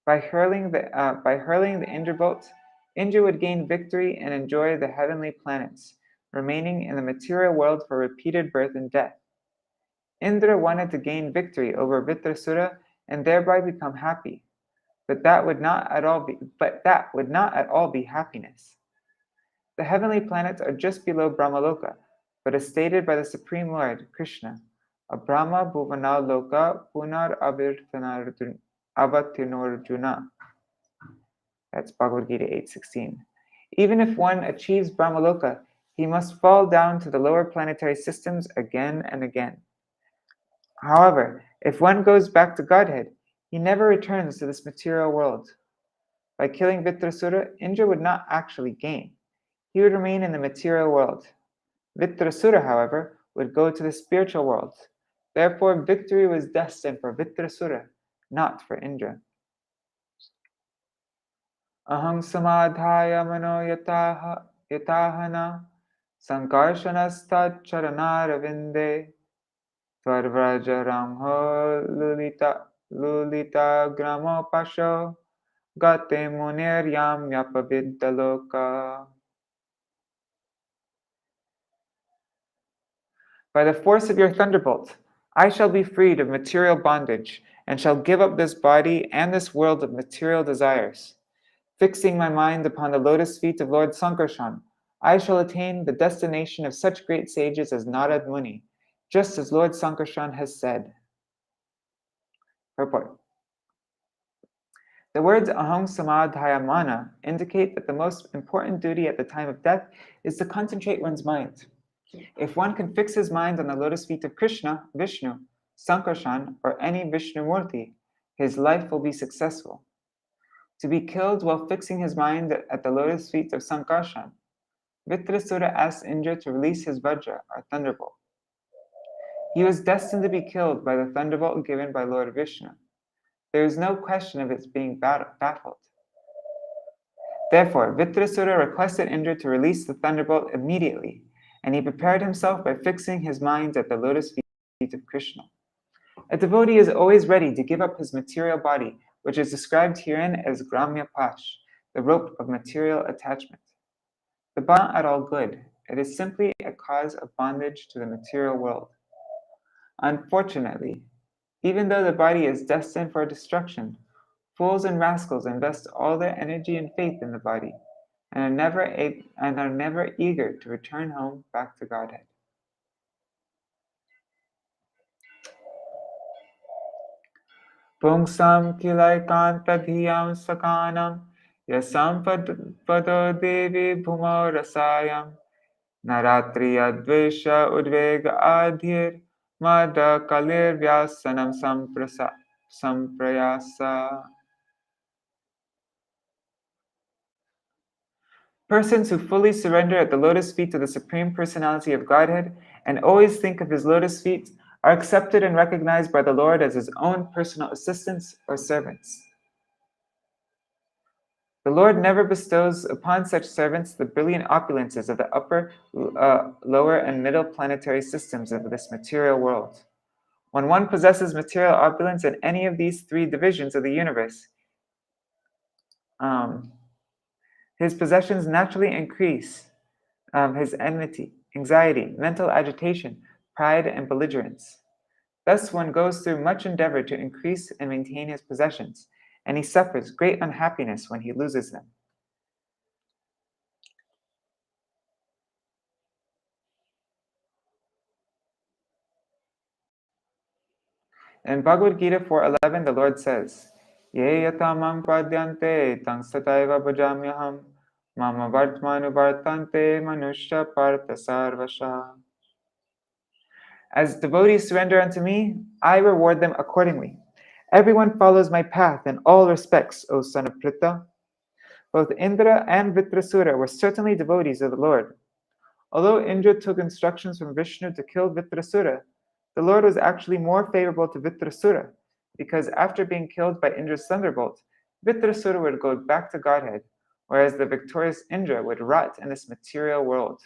By hurling the Indra bolt, Indra would gain victory and enjoy the heavenly planets, remaining in the material world for repeated birth and death. Indra wanted to gain victory over Vṛtāsura and thereby become happy, but that would not at all be happiness. The heavenly planets are just below Brahmaloka, but as stated by the Supreme Lord, Krishna, Abrahma Bhuvanal Loka Punar Avatinarjuna. That's Bhagavad Gita 8:16. Even if one achieves Brahmaloka, he must fall down to the lower planetary systems again and again. However, if one goes back to Godhead, he never returns to this material world. By killing Vṛtāsura, Indra would not actually gain. He would remain in the material world. Vṛtāsura, however, would go to the spiritual world. Therefore, victory was destined for Vṛtāsura, not for Indra. Aham samadhaya mano yatahana sankarshanastad charanarvinde tvarvraja ramho lulita gramo pasho gate munir yam yapaviddaloka. By the force of your thunderbolt, I shall be freed of material bondage and shall give up this body and this world of material desires. Fixing my mind upon the lotus feet of Lord Sankarshan, I shall attain the destination of such great sages as Narad Muni, just as Lord Sankarshan has said. Purport. The words Aham Samadhaya Mana indicate that the most important duty at the time of death is to concentrate one's mind. If one can fix his mind on the lotus feet of Krishna, Vishnu, Sankarshan, or any Vishnu Murti, his life will be successful. To be killed while fixing his mind at the lotus feet of Sankarshan, Vṛtāsura asked Indra to release his Vajra, or thunderbolt. He was destined to be killed by the thunderbolt given by Lord Vishnu. There is no question of its being baffled. Therefore, Vṛtāsura requested Indra to release the thunderbolt immediately, and he prepared himself by fixing his mind at the lotus feet of Krishna. A devotee is always ready to give up his material body, which is described herein as Gramya Pash, the rope of material attachment. The body is not at all good. It is simply a cause of bondage to the material world. Unfortunately, even though the body is destined for destruction, fools and rascals invest all their energy and faith in the body, and are never eager to return home back to Godhead. Pungsam kilaikanta dhyam sakanam yasam pado devi bhumo rasayam naratri advesha udvega adhir mada kalir vyasanam samprayasa. Persons who fully surrender at the lotus feet of the Supreme Personality of Godhead and always think of his lotus feet are accepted and recognized by the Lord as his own personal assistants or servants. The Lord never bestows upon such servants the brilliant opulences of the upper, lower, and middle planetary systems of this material world. When one possesses material opulence in any of these three divisions of the universe, his possessions naturally increase his enmity, anxiety, mental agitation, pride, and belligerence. Thus one goes through much endeavor to increase and maintain his possessions, and he suffers great unhappiness when he loses them. In Bhagavad Gita 4:11, the Lord says, Ye yatamam padyante tang sataiva bhajamyaham mama vartmanu vartante manushya partha sarvasha. As devotees surrender unto me, I reward them accordingly. Everyone follows my path in all respects, O son of Pritha. Both Indra and Vṛtāsura were certainly devotees of the Lord. Although Indra took instructions from Vishnu to kill Vṛtāsura, the Lord was actually more favorable to Vṛtāsura, because after being killed by Indra's thunderbolt, Vṛtāsura would go back to Godhead, whereas the victorious Indra would rot in this material world.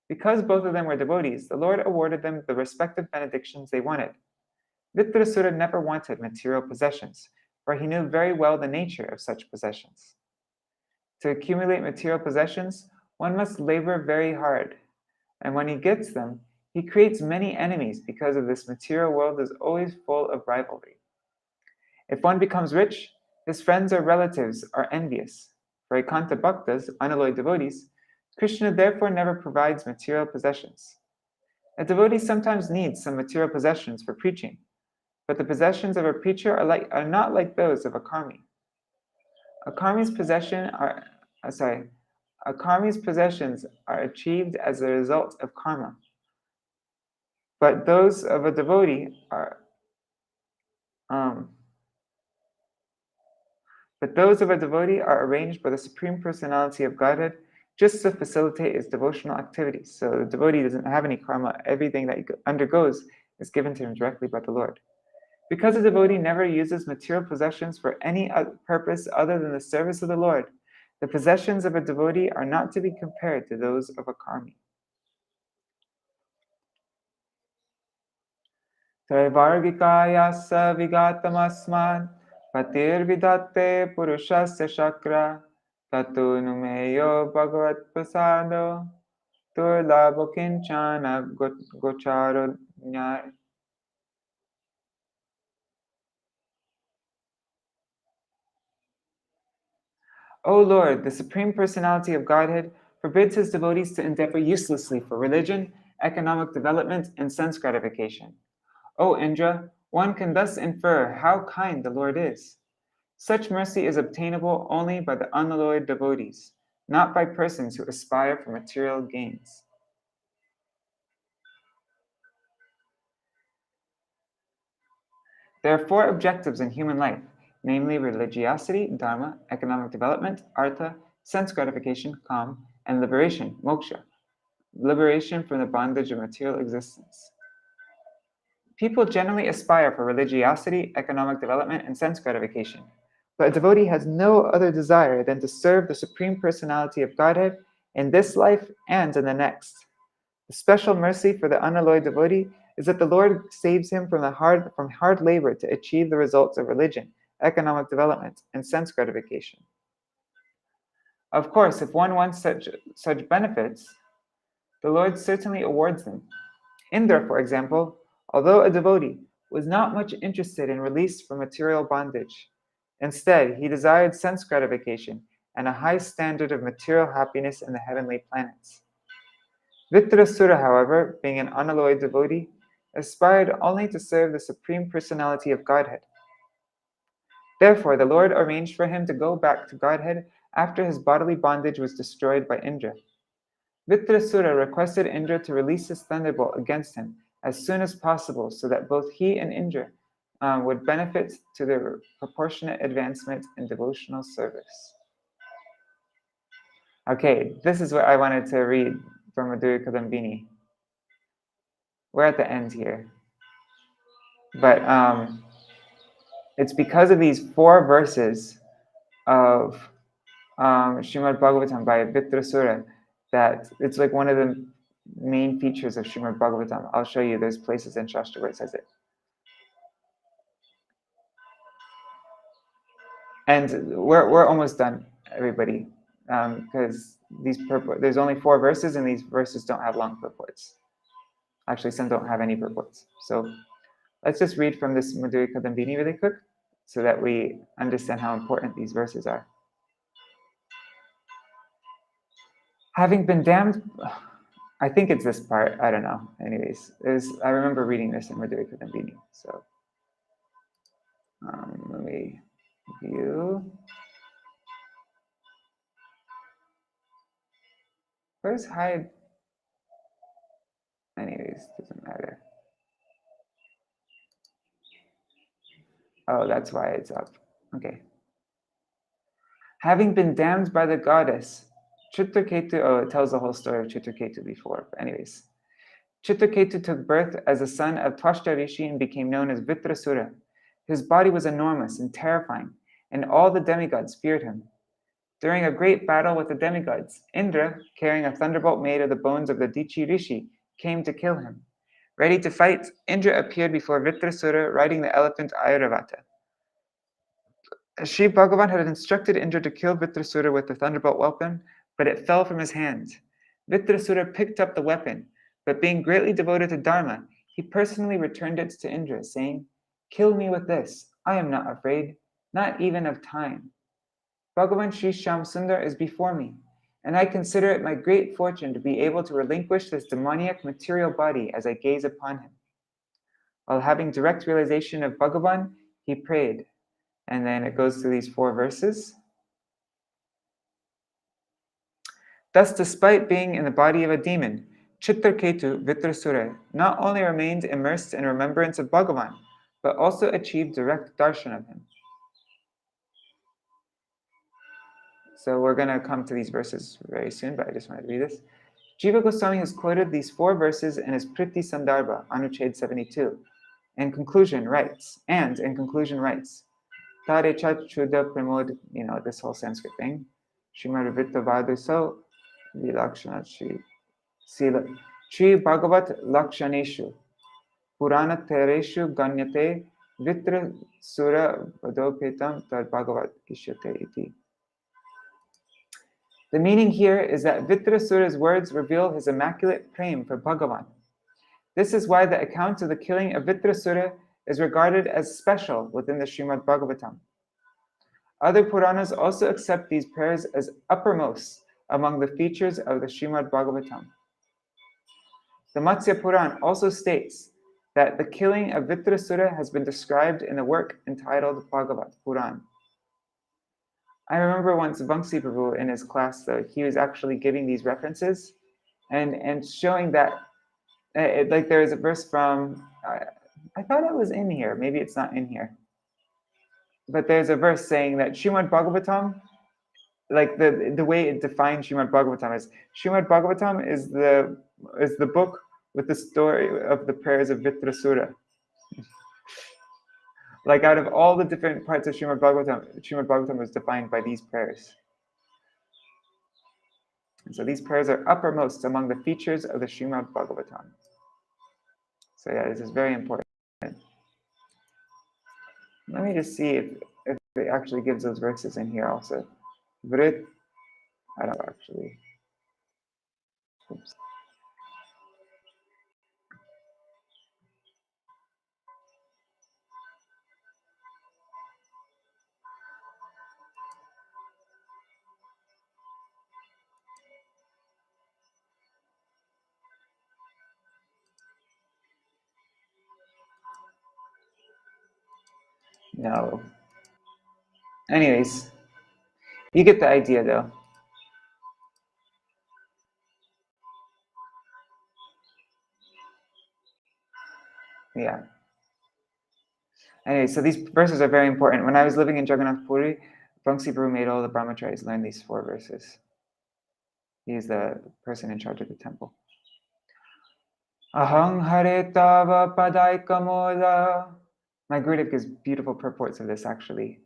Because both of them were devotees, the Lord awarded them the respective benedictions they wanted. Vṛtāsura never wanted material possessions, for he knew very well the nature of such possessions. To accumulate material possessions, one must labor very hard, and when he gets them, he creates many enemies because of this material world is always full of rivalry. If one becomes rich, his friends or relatives are envious. For Ekanta Bhaktas, unalloyed devotees, Krishna therefore never provides material possessions. A devotee sometimes needs some material possessions for preaching, but the possessions of a preacher are not like those of a karmi. A karmi's possessions are achieved as a result of karma, but those of a devotee are arranged by the Supreme Personality of Godhead just to facilitate his devotional activities. So the devotee doesn't have any karma. Everything that he undergoes is given to him directly by the Lord. Because a devotee never uses material possessions for any purpose other than the service of the Lord, the possessions of a devotee are not to be compared to those of a karmi. Traivargikayasa vigatamasmad patir vidatte purushasya shakra tatu numeyo bhagavat prasado turlabho kinchana gocharo nyai. O Lord, the Supreme Personality of Godhead forbids his devotees to endeavor uselessly for religion, economic development, and sense gratification. O Indra, one can thus infer how kind the Lord is. Such mercy is obtainable only by the unalloyed devotees, not by persons who aspire for material gains. There are four objectives in human life, namely religiosity, dharma, economic development, artha, sense gratification, kam, and liberation, moksha, liberation from the bondage of material existence. People generally aspire for religiosity, economic development, and sense gratification, but a devotee has no other desire than to serve the Supreme Personality of Godhead in this life and in the next. The special mercy for the unalloyed devotee is that the Lord saves him from hard labor to achieve the results of religion, economic development, and sense gratification. Of course, if one wants such benefits, the Lord certainly awards them. Indra, for example, although a devotee, was not much interested in release from material bondage. Instead, he desired sense gratification and a high standard of material happiness in the heavenly planets. Vṛtāsura, however, being an unalloyed devotee, aspired only to serve the Supreme Personality of Godhead. Therefore, the Lord arranged for him to go back to Godhead after his bodily bondage was destroyed by Indra. Vṛtāsura requested Indra to release his thunderbolt against him as soon as possible so that both he and Indra would benefit to their proportionate advancement in devotional service. Okay, this is what I wanted to read from Madhurya Kadambini. We're at the end here. But it's because of these 4 verses of Śrīmad-Bhāgavatam by Vṛtāsura that it's like one of the main features of Śrīmad-Bhāgavatam. I'll show you, there's places in Shastra where it says it. And we're almost done, everybody, because there's only 4 verses and these verses don't have long purports. Actually, some don't have any purports. So let's just read from this Madhurya Kadambini really quick so that we understand how important these verses are. Having been damned, I think it's this part, I don't know. Anyways, I remember reading this in Madhurya Kadambini. So let me view. Where's hide? Anyways, doesn't matter. Oh, that's why it's up. Okay. Having been damned by the goddess, Chitraketu, it tells the whole story of Chitraketu before. But anyways, Chitraketu took birth as a son of Twashta Rishi and became known as Vṛtāsura. His body was enormous and terrifying, and all the demigods feared him. During a great battle with the demigods, Indra, carrying a thunderbolt made of the bones of the Dichi Rishi, came to kill him. Ready to fight, Indra appeared before Vṛtāsura riding the elephant Airavata. Sri Bhagavan had instructed Indra to kill Vṛtāsura with the thunderbolt weapon, but it fell from his hand. Vṛtāsura picked up the weapon, but being greatly devoted to Dharma, he personally returned it to Indra, saying, "Kill me with this. I am not afraid, not even of time. Bhagavan Sri Shyam Sundar is before me, and I consider it my great fortune to be able to relinquish this demoniac material body as I gaze upon him." While having direct realization of Bhagavan, he prayed. And then it goes through these 4 verses. Thus, despite being in the body of a demon, Chitraketu, Vṛtāsura, not only remained immersed in remembrance of Bhagavan, but also achieved direct darshan of him. So we're going to come to these verses very soon, but I just wanted to read this. Jiva Goswami has quoted these 4 verses in his Priti Sandarbha, Anuched 72. In conclusion, writes, Tare Chat Chuda Pramod, this whole Sanskrit thing. Śrīmad-Bhāgavatam so Vilakshana Shri Bhagavat Lakshaneshu Purana Tereshu Ganyate Vṛtāsura Vadopetam Tad Bhagavat Ishyate iti. The meaning here is that Vṛtāsura's words reveal his immaculate prema for Bhagavan. This is why the account of the killing of Vṛtāsura is regarded as special within the Śrīmad-Bhāgavatam. Other Puranas also accept these prayers as uppermost among the features of the Śrīmad-Bhāgavatam. The Matsya Puran also states that the killing of Vṛtāsura has been described in a work entitled Bhagavat Puran. I remember once Vamsi Prabhu in his class, though, he was actually giving these references and showing that, like there is a verse from, I thought it was in here, maybe it's not in here. But there's a verse saying that Śrīmad-Bhāgavatam, like the way it defines Śrīmad-Bhāgavatam is, Śrīmad-Bhāgavatam is the book with the story of the prayers of Vṛtāsura. Like out of all the different parts of Śrīmad-Bhāgavatam was defined by these prayers. And so these prayers are uppermost among the features of the Śrīmad-Bhāgavatam. So yeah, this is very important. Let me just see if it actually gives those verses in here also. Vrit, I don't actually. Oops. No. Anyways, you get the idea though. Yeah. Anyway, so these verses are very important. When I was living in Jagannath Puri, Vamsi Prabhu made all the brahmacharis learn these 4 verses. He's the person in charge of the temple. Ahang hare tava padai kamola. My Gurudev gives beautiful purports of this actually.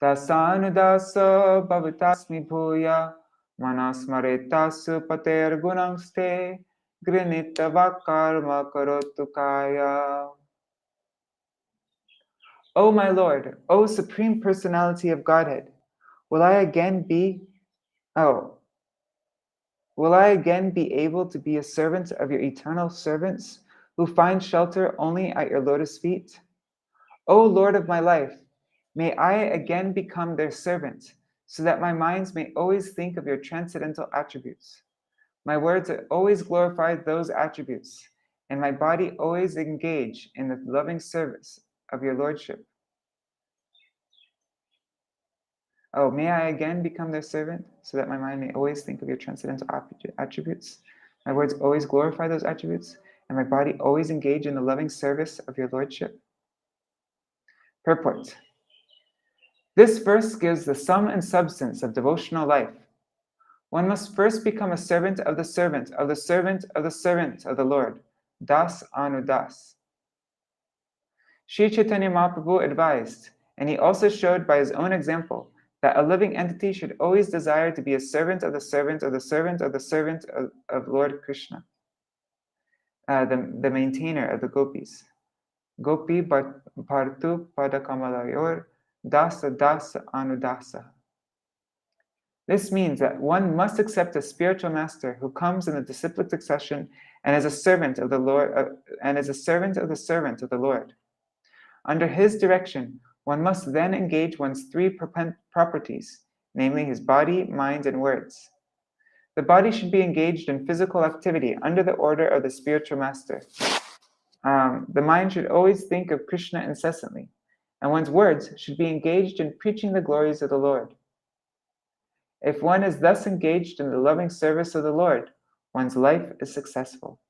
Dasanudasa bhavatasmi bhuya manasmaretasu pater gunangste grinita vakarma karotu kaya. O my Lord, O Supreme Personality of Godhead, will I again be... Oh, Will I again be able to be a servant of your eternal servants who find shelter only at your lotus feet? O Lord of my life, may I again become their servant, so that my minds may always think of your transcendental attributes. My words always glorify those attributes, and my body always engage in the loving service of your Lordship. Oh, may I again become their servant, so that my mind may always think of your transcendental attributes. My words always glorify those attributes, and my body always engage in the loving service of your Lordship. Purport. This verse gives the sum and substance of devotional life. One must first become a servant of the servant of the servant of the servant of the Lord, das anu das. Sri Chaitanya Mahaprabhu advised, and he also showed by his own example, that a living entity should always desire to be a servant of the servant of the servant of the servant of Lord Krishna, the maintainer of the gopis. Gopi Bhartu Padakamalayur Dasa Dasa Anudasa. This means that one must accept a spiritual master who comes in the disciplic succession and is a servant of the Lord, and is a servant of the servant of the Lord. Under his direction, one must then engage one's three properties, namely his body, mind, and words. The body should be engaged in physical activity under the order of the spiritual master. The mind should always think of Krishna incessantly, and one's words should be engaged in preaching the glories of the Lord. If one is thus engaged in the loving service of the Lord, one's life is successful.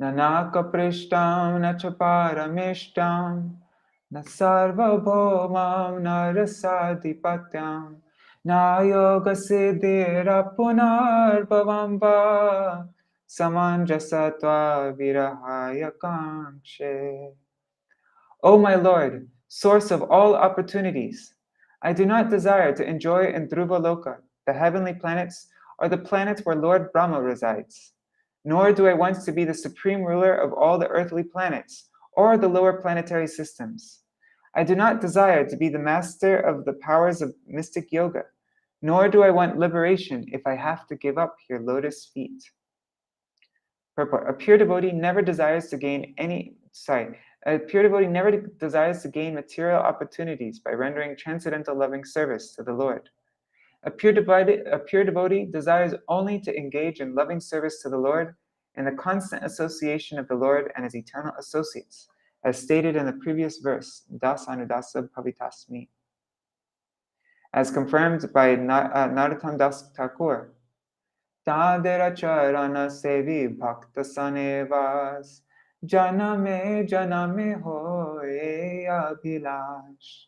Nanaka prishtam na chaparamishtam na sarvabhaumam na rasadhipatyam na yoga siddhira punarbhavamba samanjasatva virahaya kangshe. O my Lord, source of all opportunities, I do not desire to enjoy in Dhruvaloka, the heavenly planets, or the planet where Lord Brahma resides. Nor do I want to be the supreme ruler of all the earthly planets, or the lower planetary systems. I do not desire to be the master of the powers of mystic yoga, nor do I want liberation if I have to give up your lotus feet. Purport. A pure devotee never desires to gain material opportunities by rendering transcendental loving service to the Lord. A pure devotee desires only to engage in loving service to the Lord in the constant association of the Lord and his eternal associates, as stated in the previous verse, Das Anudasa Bhavitasmi. As confirmed by Narottam Das Thakur, Tadera charana sevi bhakta sanevas janame janame hoye abhilash.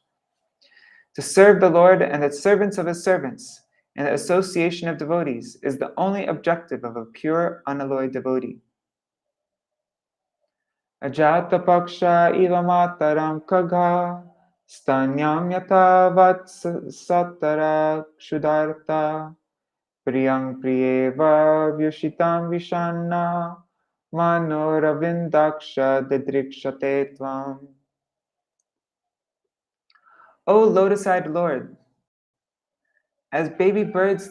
To serve the Lord and the servants of his servants and the association of devotees is the only objective of a pure, unalloyed devotee. Ajata paksha iva mataram kagha stanyam yatavat satara kshudarta priyam priyeva vyushitam vishanna manoravindaksha didrikshate tvam. O lotus-eyed Lord, as baby birds,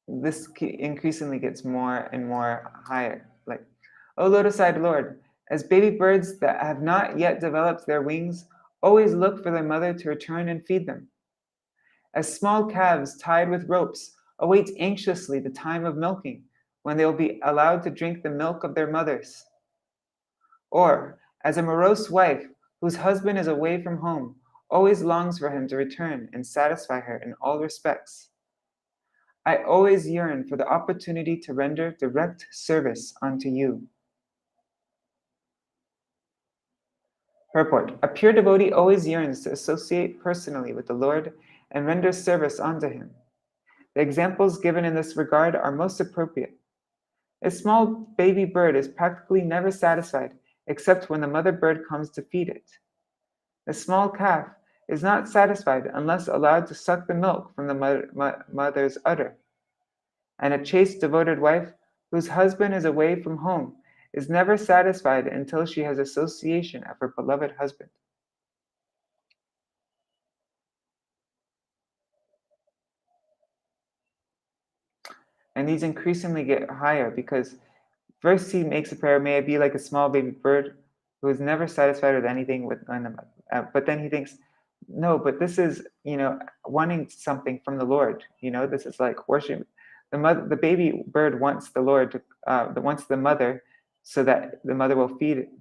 this increasingly gets more and more higher. Like, O lotus-eyed Lord, as baby birds that have not yet developed their wings always look for their mother to return and feed them. As small calves tied with ropes await anxiously the time of milking, when they will be allowed to drink the milk of their mothers. Or, as a morose wife whose husband is away from home always longs for him to return and satisfy her in all respects. I always yearn for the opportunity to render direct service unto you. Purport. A pure devotee always yearns to associate personally with the Lord and render service unto him. The examples given in this regard are most appropriate. A small baby bird is practically never satisfied except when the mother bird comes to feed it. The small calf is not satisfied unless allowed to suck the milk from the mother's udder. And a chaste devoted wife whose husband is away from home is never satisfied until she has association of her beloved husband. And these increasingly get higher because first he makes a prayer, may I be like a small baby bird who is never satisfied with anything but then he thinks, no, but this is, wanting something from the Lord. This is like worship. The baby bird wants the Lord wants the mother so that the mother will feed it.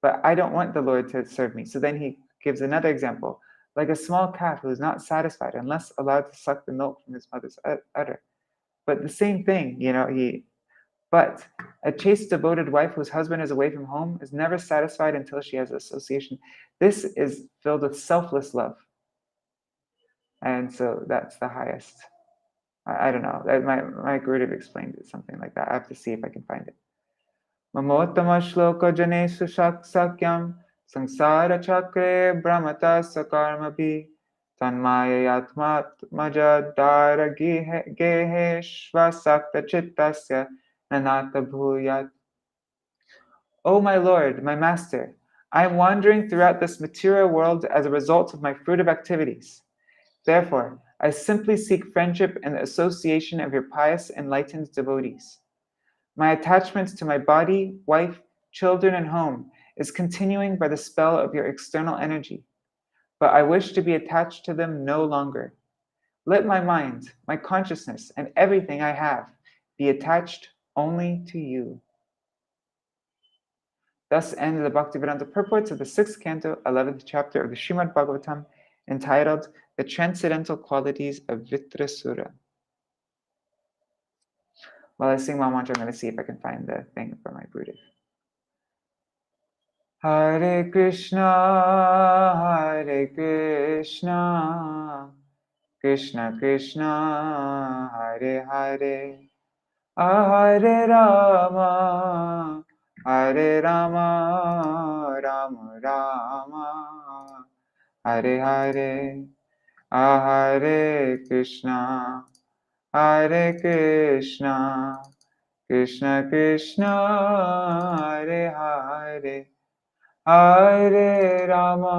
But I don't want the Lord to serve me. So then he gives another example, like a small calf who is not satisfied unless allowed to suck the milk from his mother's udder. But the same thing, but a chaste, devoted wife whose husband is away from home is never satisfied until she has association. This is filled with selfless love. And so that's the highest. I don't know. My Gurudev explained it something like that. I have to see if I can find it. Mamottama shloka janesu sakyam sangsara chakre brahmata sakarmabhi tanmaya yatmatmaja dara gehe shvasakta chittasya nanata bhuyat. O my Lord, my Master, I am wandering throughout this material world as a result of my fruitive activities. Therefore, I simply seek friendship and the association of your pious, enlightened devotees. My attachment to my body, wife, children, and home is continuing by the spell of your external energy, but I wish to be attached to them no longer. Let my mind, my consciousness, and everything I have be attached only to you. Thus end the Bhaktivedanta purports of the 6th canto, 11th chapter of the Śrīmad-Bhāgavatam, entitled The Transcendental Qualities of Vṛtāsura. While I sing my mantra, I'm going to see if I can find the thing for my Gurudev. Hare Krishna, Krishna Krishna, Hare Hare, Hare Rama, Rama Rama, Hare Hare, Hare Krishna, Krishna Krishna, Hare Hare, Hare Rama,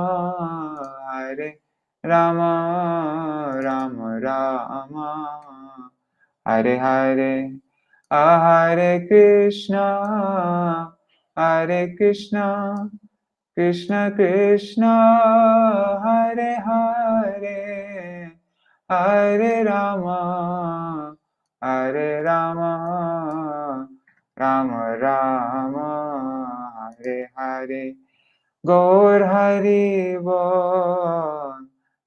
Rama Rama, Hare Hare, Hare Krishna, Krishna Krishna, Hare Hare, Hare Rama, Rama Rama, Hare Hare. Gaur Hari Bol,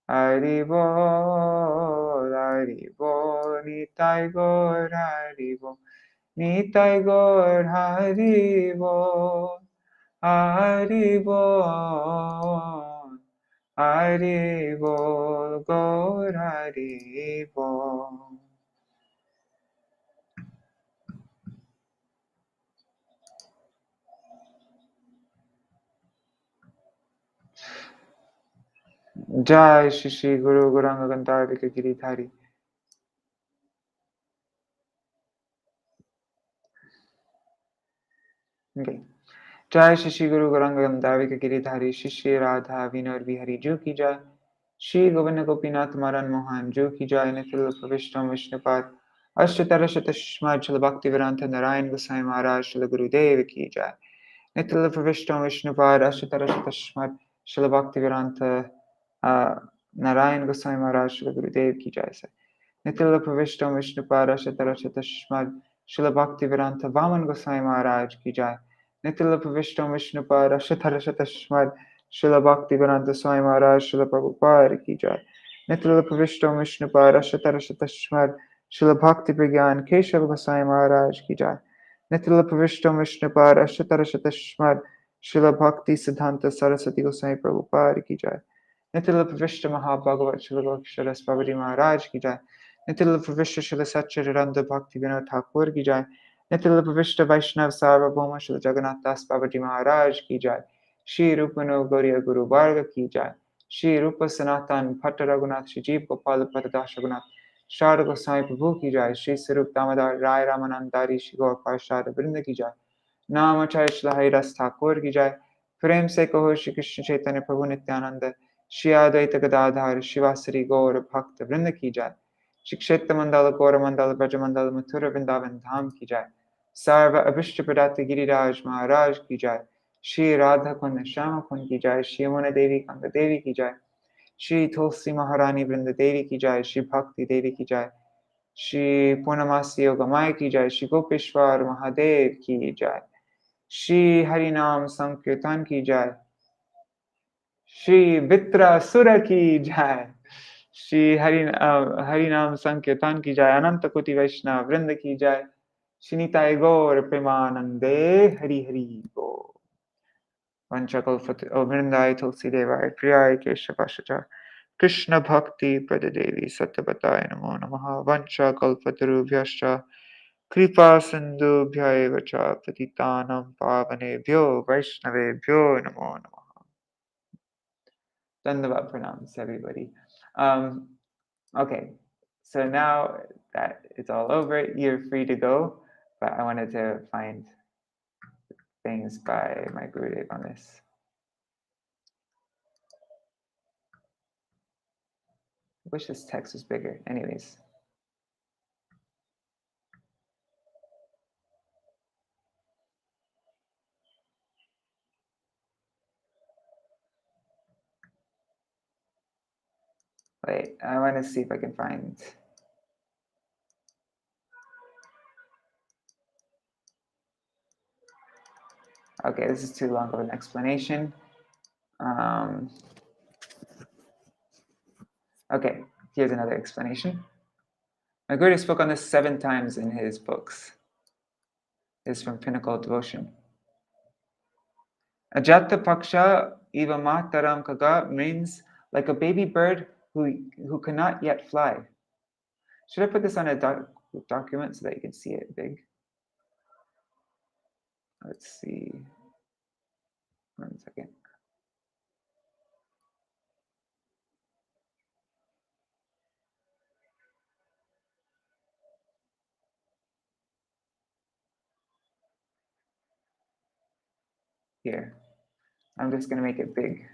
Hari Bol, Hari Bol, Nitai Gaur Hari Bol, Nitai Gaur Hari Bol, Hari Bol, Hari Bol, Gaur Hari Bol. Jai Shri Shri Guru Gauranga Gandharvika Giridhari. Okay. Jai Shri Shri Guru Gauranga Gandharvika Giridhari Shri Shri Radha Vinod Bihari Ju Ki Jai. Shri Govinda Gopinath Maran Mohan Ju Ki Jai. Nitil Pravishtam Vishnupad Ashtatarashatashmad Srila Bhaktivedanta Narayan Gosai Maharaj Srila Gurudev Ki Jai. Nitil Pravishtam Vishnupad Ashtatarashatashmad Srila Bhaktivedanta Narayan Gosai Maharaj Srila Gurudev Ki Jai. Nitil Pravishtam Vishnupad Ashtatarashatashmad Srila Bhaktivedanta Vaman Gosai Maharaj Ki Jai. Nitila Pravishtam Vishnupad Ashatarashatashmad Srila Bhaktivedanta Swami Maharaj Srila Prabhupada Ki Jai. Nitila Pravishtam Vishnupad Ashatarashatashmad Srila Bhakti Pragyan Keshav Gosai Maharaj Ki Jai. Nitila Pravishtam Vishnupad Ashatarashatashmad Srila Bhakti Siddhanta Saraswati Gosai Prabhupada Ki Jai. Nitila Pravishta Mahabhagavat Srila Goksharas Prabhupada Maharaj Ki Jai. Nitila Pravishta Srila Satchidananda Bhakti Vinod Thakur Ki Jai. Nitila Pravishta Vaishnav Sarvabhauma Srila Jagannath Das Babaji Maharaj Ki Jai. Shri Rupano Gauriya Guru Varga Ki Jai. Shri Rupa Sanatan Bhatta Raghunath Shri Jeev Gopal Padadas Raghunath Shara Gosai Prabhu Ki Jai. Shri Sarup Damodar Rai Ramanandari Shri Gaur Parshad Vrinda Ki Jai. Namachay Shri Haridas Thakur Ki Jai. Prem Se Kaho Shri Krishna Chaitanya Prabhu Nityananda Shri Advaita Gadadhar Shivasari Gaur Bhakta Vrinda Ki Jai. Shikshetra Mandala, Gora Mandala, Braja Mandala, Mathura Vrindavan Dham ki jai. Sarva Abhishta Pradata Giriraj Maharaj ki jai. Shri Radha Kund Shama Kund ki jai. Shri Yamuna Devi Kanda Devi ki jai. Shri Tulsi Maharani Vrinda Devi ki jai. Shri Bhakti Devi ki jai. Shri Purnamasi Yogamaya ki jai. Shri Gopeshwar Mahadev ki jai. Shri Harinam Sankirtan ki jai. Shri Vṛtāsura ki jai. Shri Harinam Sankirtan ki jai. Ananta Koti Vaishnava Vrinda ki jai. Shri Gaur Premanande Hari Hari Go. Vanchakalpati Vrindai Tulsi Devai Priyai Keshavashacha Krishna Bhakti Pradadevi Satyabatai Namo Namaha Vanchakalpatarubhyascha Kripa Sindhu Bhyaevacha Patitanam Pavanebhyo Vaishnavebhyo Namo Namaha. Dandavat pranams, everybody. Okay, so now that it's all over, you're free to go, but I wanted to find things by my Gurudev on this. I wish this text was bigger. Anyways. Wait, I want to see if I can find. Okay, this is too long of an explanation. Okay, here's another explanation. My Guru spoke on this 7 times in his books. This is from Pinnacle Devotion. Ajata Paksha Iva Mataram Kaga means like a baby bird who cannot yet fly. Should I put this on a document so that you can see it big? Let's see. 1 second. Here. I'm just going to make it big.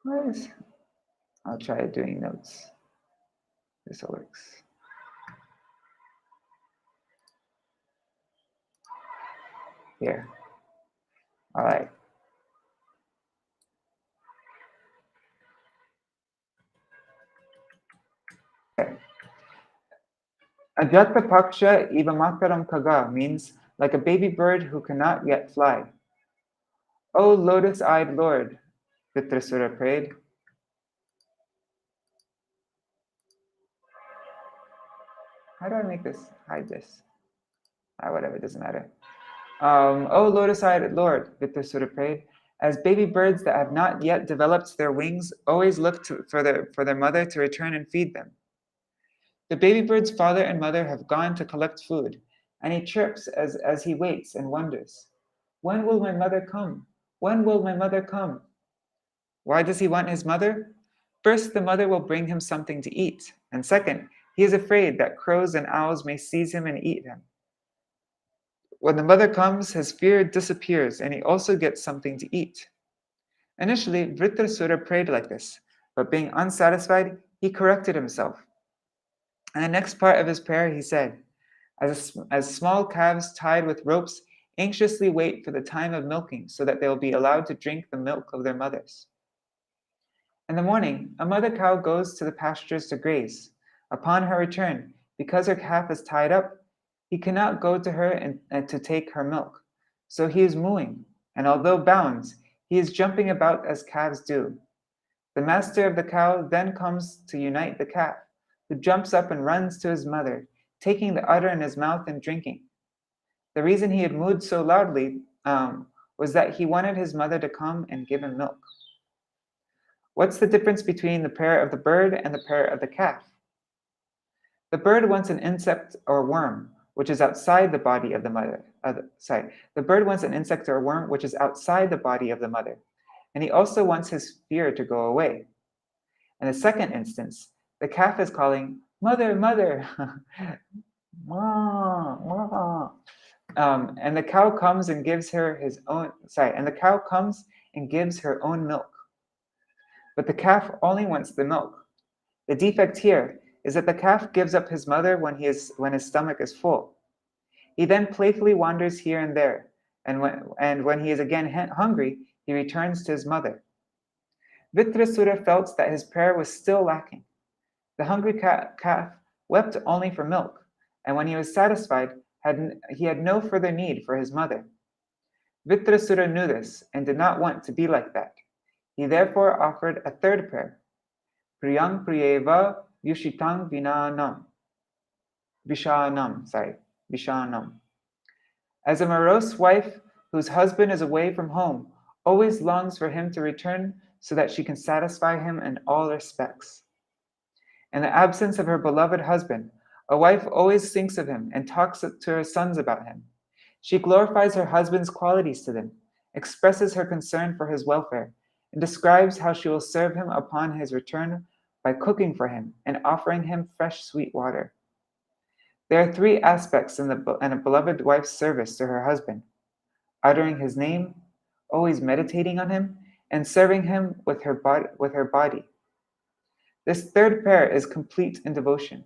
Nice. I'll try doing notes. This works. Here. All right. Okay. Ajata Paksha Iva Mataram Kaga means like a baby bird who cannot yet fly. O lotus-eyed Lord, Vṛtāsura prayed. How do I make this? Hide this. Whatever, it doesn't matter. O lotus-eyed Lord, Vṛtāsura prayed, as baby birds that have not yet developed their wings always look for their mother to return and feed them. The baby bird's father and mother have gone to collect food, and he chirps as he waits and wonders, when will my mother come? When will my mother come? Why does he want his mother? First, the mother will bring him something to eat, and second, he is afraid that crows and owls may seize him and eat him. When the mother comes, his fear disappears, and he also gets something to eat. Initially, Vṛtāsura prayed like this, but being unsatisfied, he corrected himself. In the next part of his prayer, he said, as small calves tied with ropes anxiously wait for the time of milking so that they will be allowed to drink the milk of their mothers. In the morning, a mother cow goes to the pastures to graze. Upon her return, because her calf is tied up, he cannot go to her and to take her milk. So he is mooing, and although bound, he is jumping about as calves do. The master of the cow then comes to unite the calf, who jumps up and runs to his mother, taking the udder in his mouth and drinking. The reason he had mooed so loudly was that he wanted his mother to come and give him milk. What's the difference between the prayer of the bird and the prayer of the calf? The bird wants an insect or worm, which is outside the body of the mother. The bird wants an insect or worm which is outside the body of the mother, and he also wants his fear to go away. In the second instance, the calf is calling, "Mother, mother," and the cow comes and gives her her own milk. But the calf only wants the milk. The defect here is that the calf gives up his mother when his stomach is full. He then playfully wanders here and there, and when he is again hungry, he returns to his mother. Vṛtāsura felt that his prayer was still lacking. The hungry calf wept only for milk, and when he was satisfied, he had no further need for his mother. Vṛtāsura knew this and did not want to be like that. He therefore offered a third prayer, Priyam Priyeva Yushitang Vishanam. As a morose wife whose husband is away from home always longs for him to return so that she can satisfy him in all respects. In the absence of her beloved husband, a wife always thinks of him and talks to her sons about him. She glorifies her husband's qualities to them, expresses her concern for his welfare, and describes how she will serve him upon his return by cooking for him and offering him fresh sweet water. There are three aspects in a beloved wife's service to her husband: uttering his name, always meditating on him, and serving him with her body. This third prayer is complete in devotion.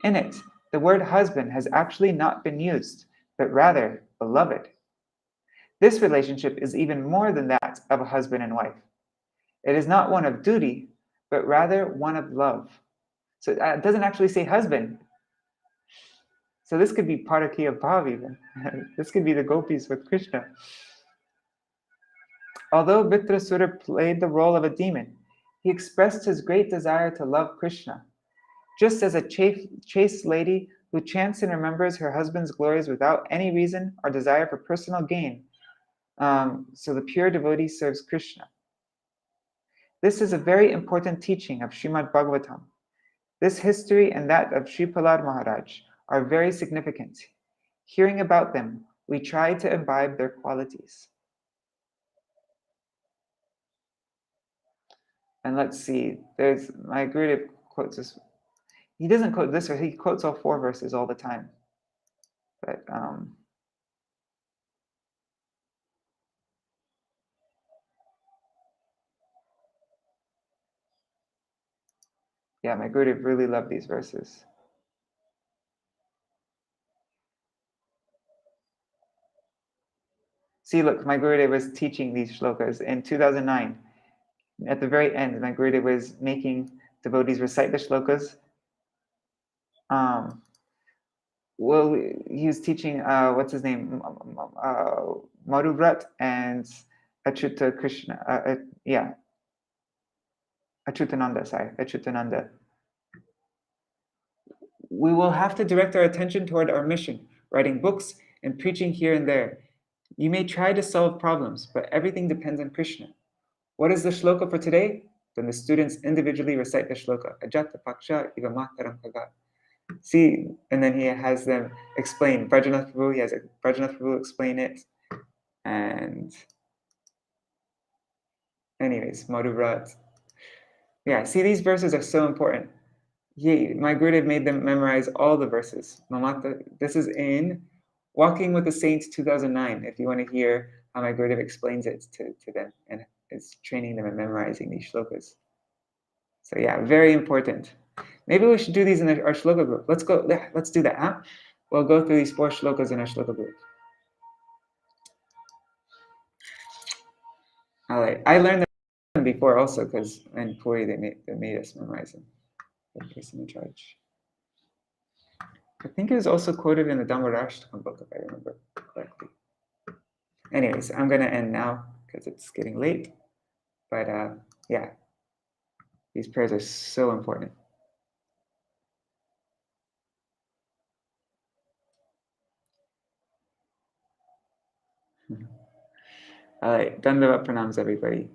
In it, the word husband has actually not been used, but rather beloved. This relationship is even more than that of a husband and wife. It is not one of duty, but rather one of love. So it doesn't actually say husband. So this could be Parakya Bhav even. This could be the gopis with Krishna. Although Vṛtāsura played the role of a demon, he expressed his great desire to love Krishna. Just as a chaste lady who chants and remembers her husband's glories without any reason or desire for personal gain, so the pure devotee serves Krishna. This is a very important teaching of Śrīmad-Bhāgavatam. This history and that of Sri Prahlad Maharaj are very significant. Hearing about them, we try to imbibe their qualities. And let's see, there's my Gurudev quotes this. He doesn't quote this verse, he quotes all 4 verses all the time. But yeah, my Gurudev really loved these verses. See, look, my Gurudev was teaching these shlokas in 2009. At the very end, my Gurudev was making devotees recite the shlokas. Well, he was teaching, what's his name? Madhuvrat and Achyuta Krishna. Achyutananda. We will have to direct our attention toward our mission, writing books and preaching here and there. You may try to solve problems, but everything depends on Krishna. What is the shloka for today? Then the students individually recite the shloka. Ajata Paksha Iva Mataram Kaga. See, and then he has them explain. Brajanath Prabhu explain it. And anyways, Madhuvrat. Yeah, see, these verses are so important. My Gurudev made them memorize all the verses. Mamata, this is in Walking with the Saints 2009, if you want to hear how my Gurudev explains it to them and is training them and memorizing these shlokas. So yeah, very important. Maybe we should do these in our shloka group. Let's do that, huh? We'll go through these 4 shlokas in our shloka group. All right, I learned them before also because in Puri they made us memorize them. The person in charge. I think it was also quoted in the Dhammarashtakam book, if I remember correctly. Anyways, I'm going to end now because it's getting late. But yeah, these prayers are so important. All right, Dandavat pranams, everybody.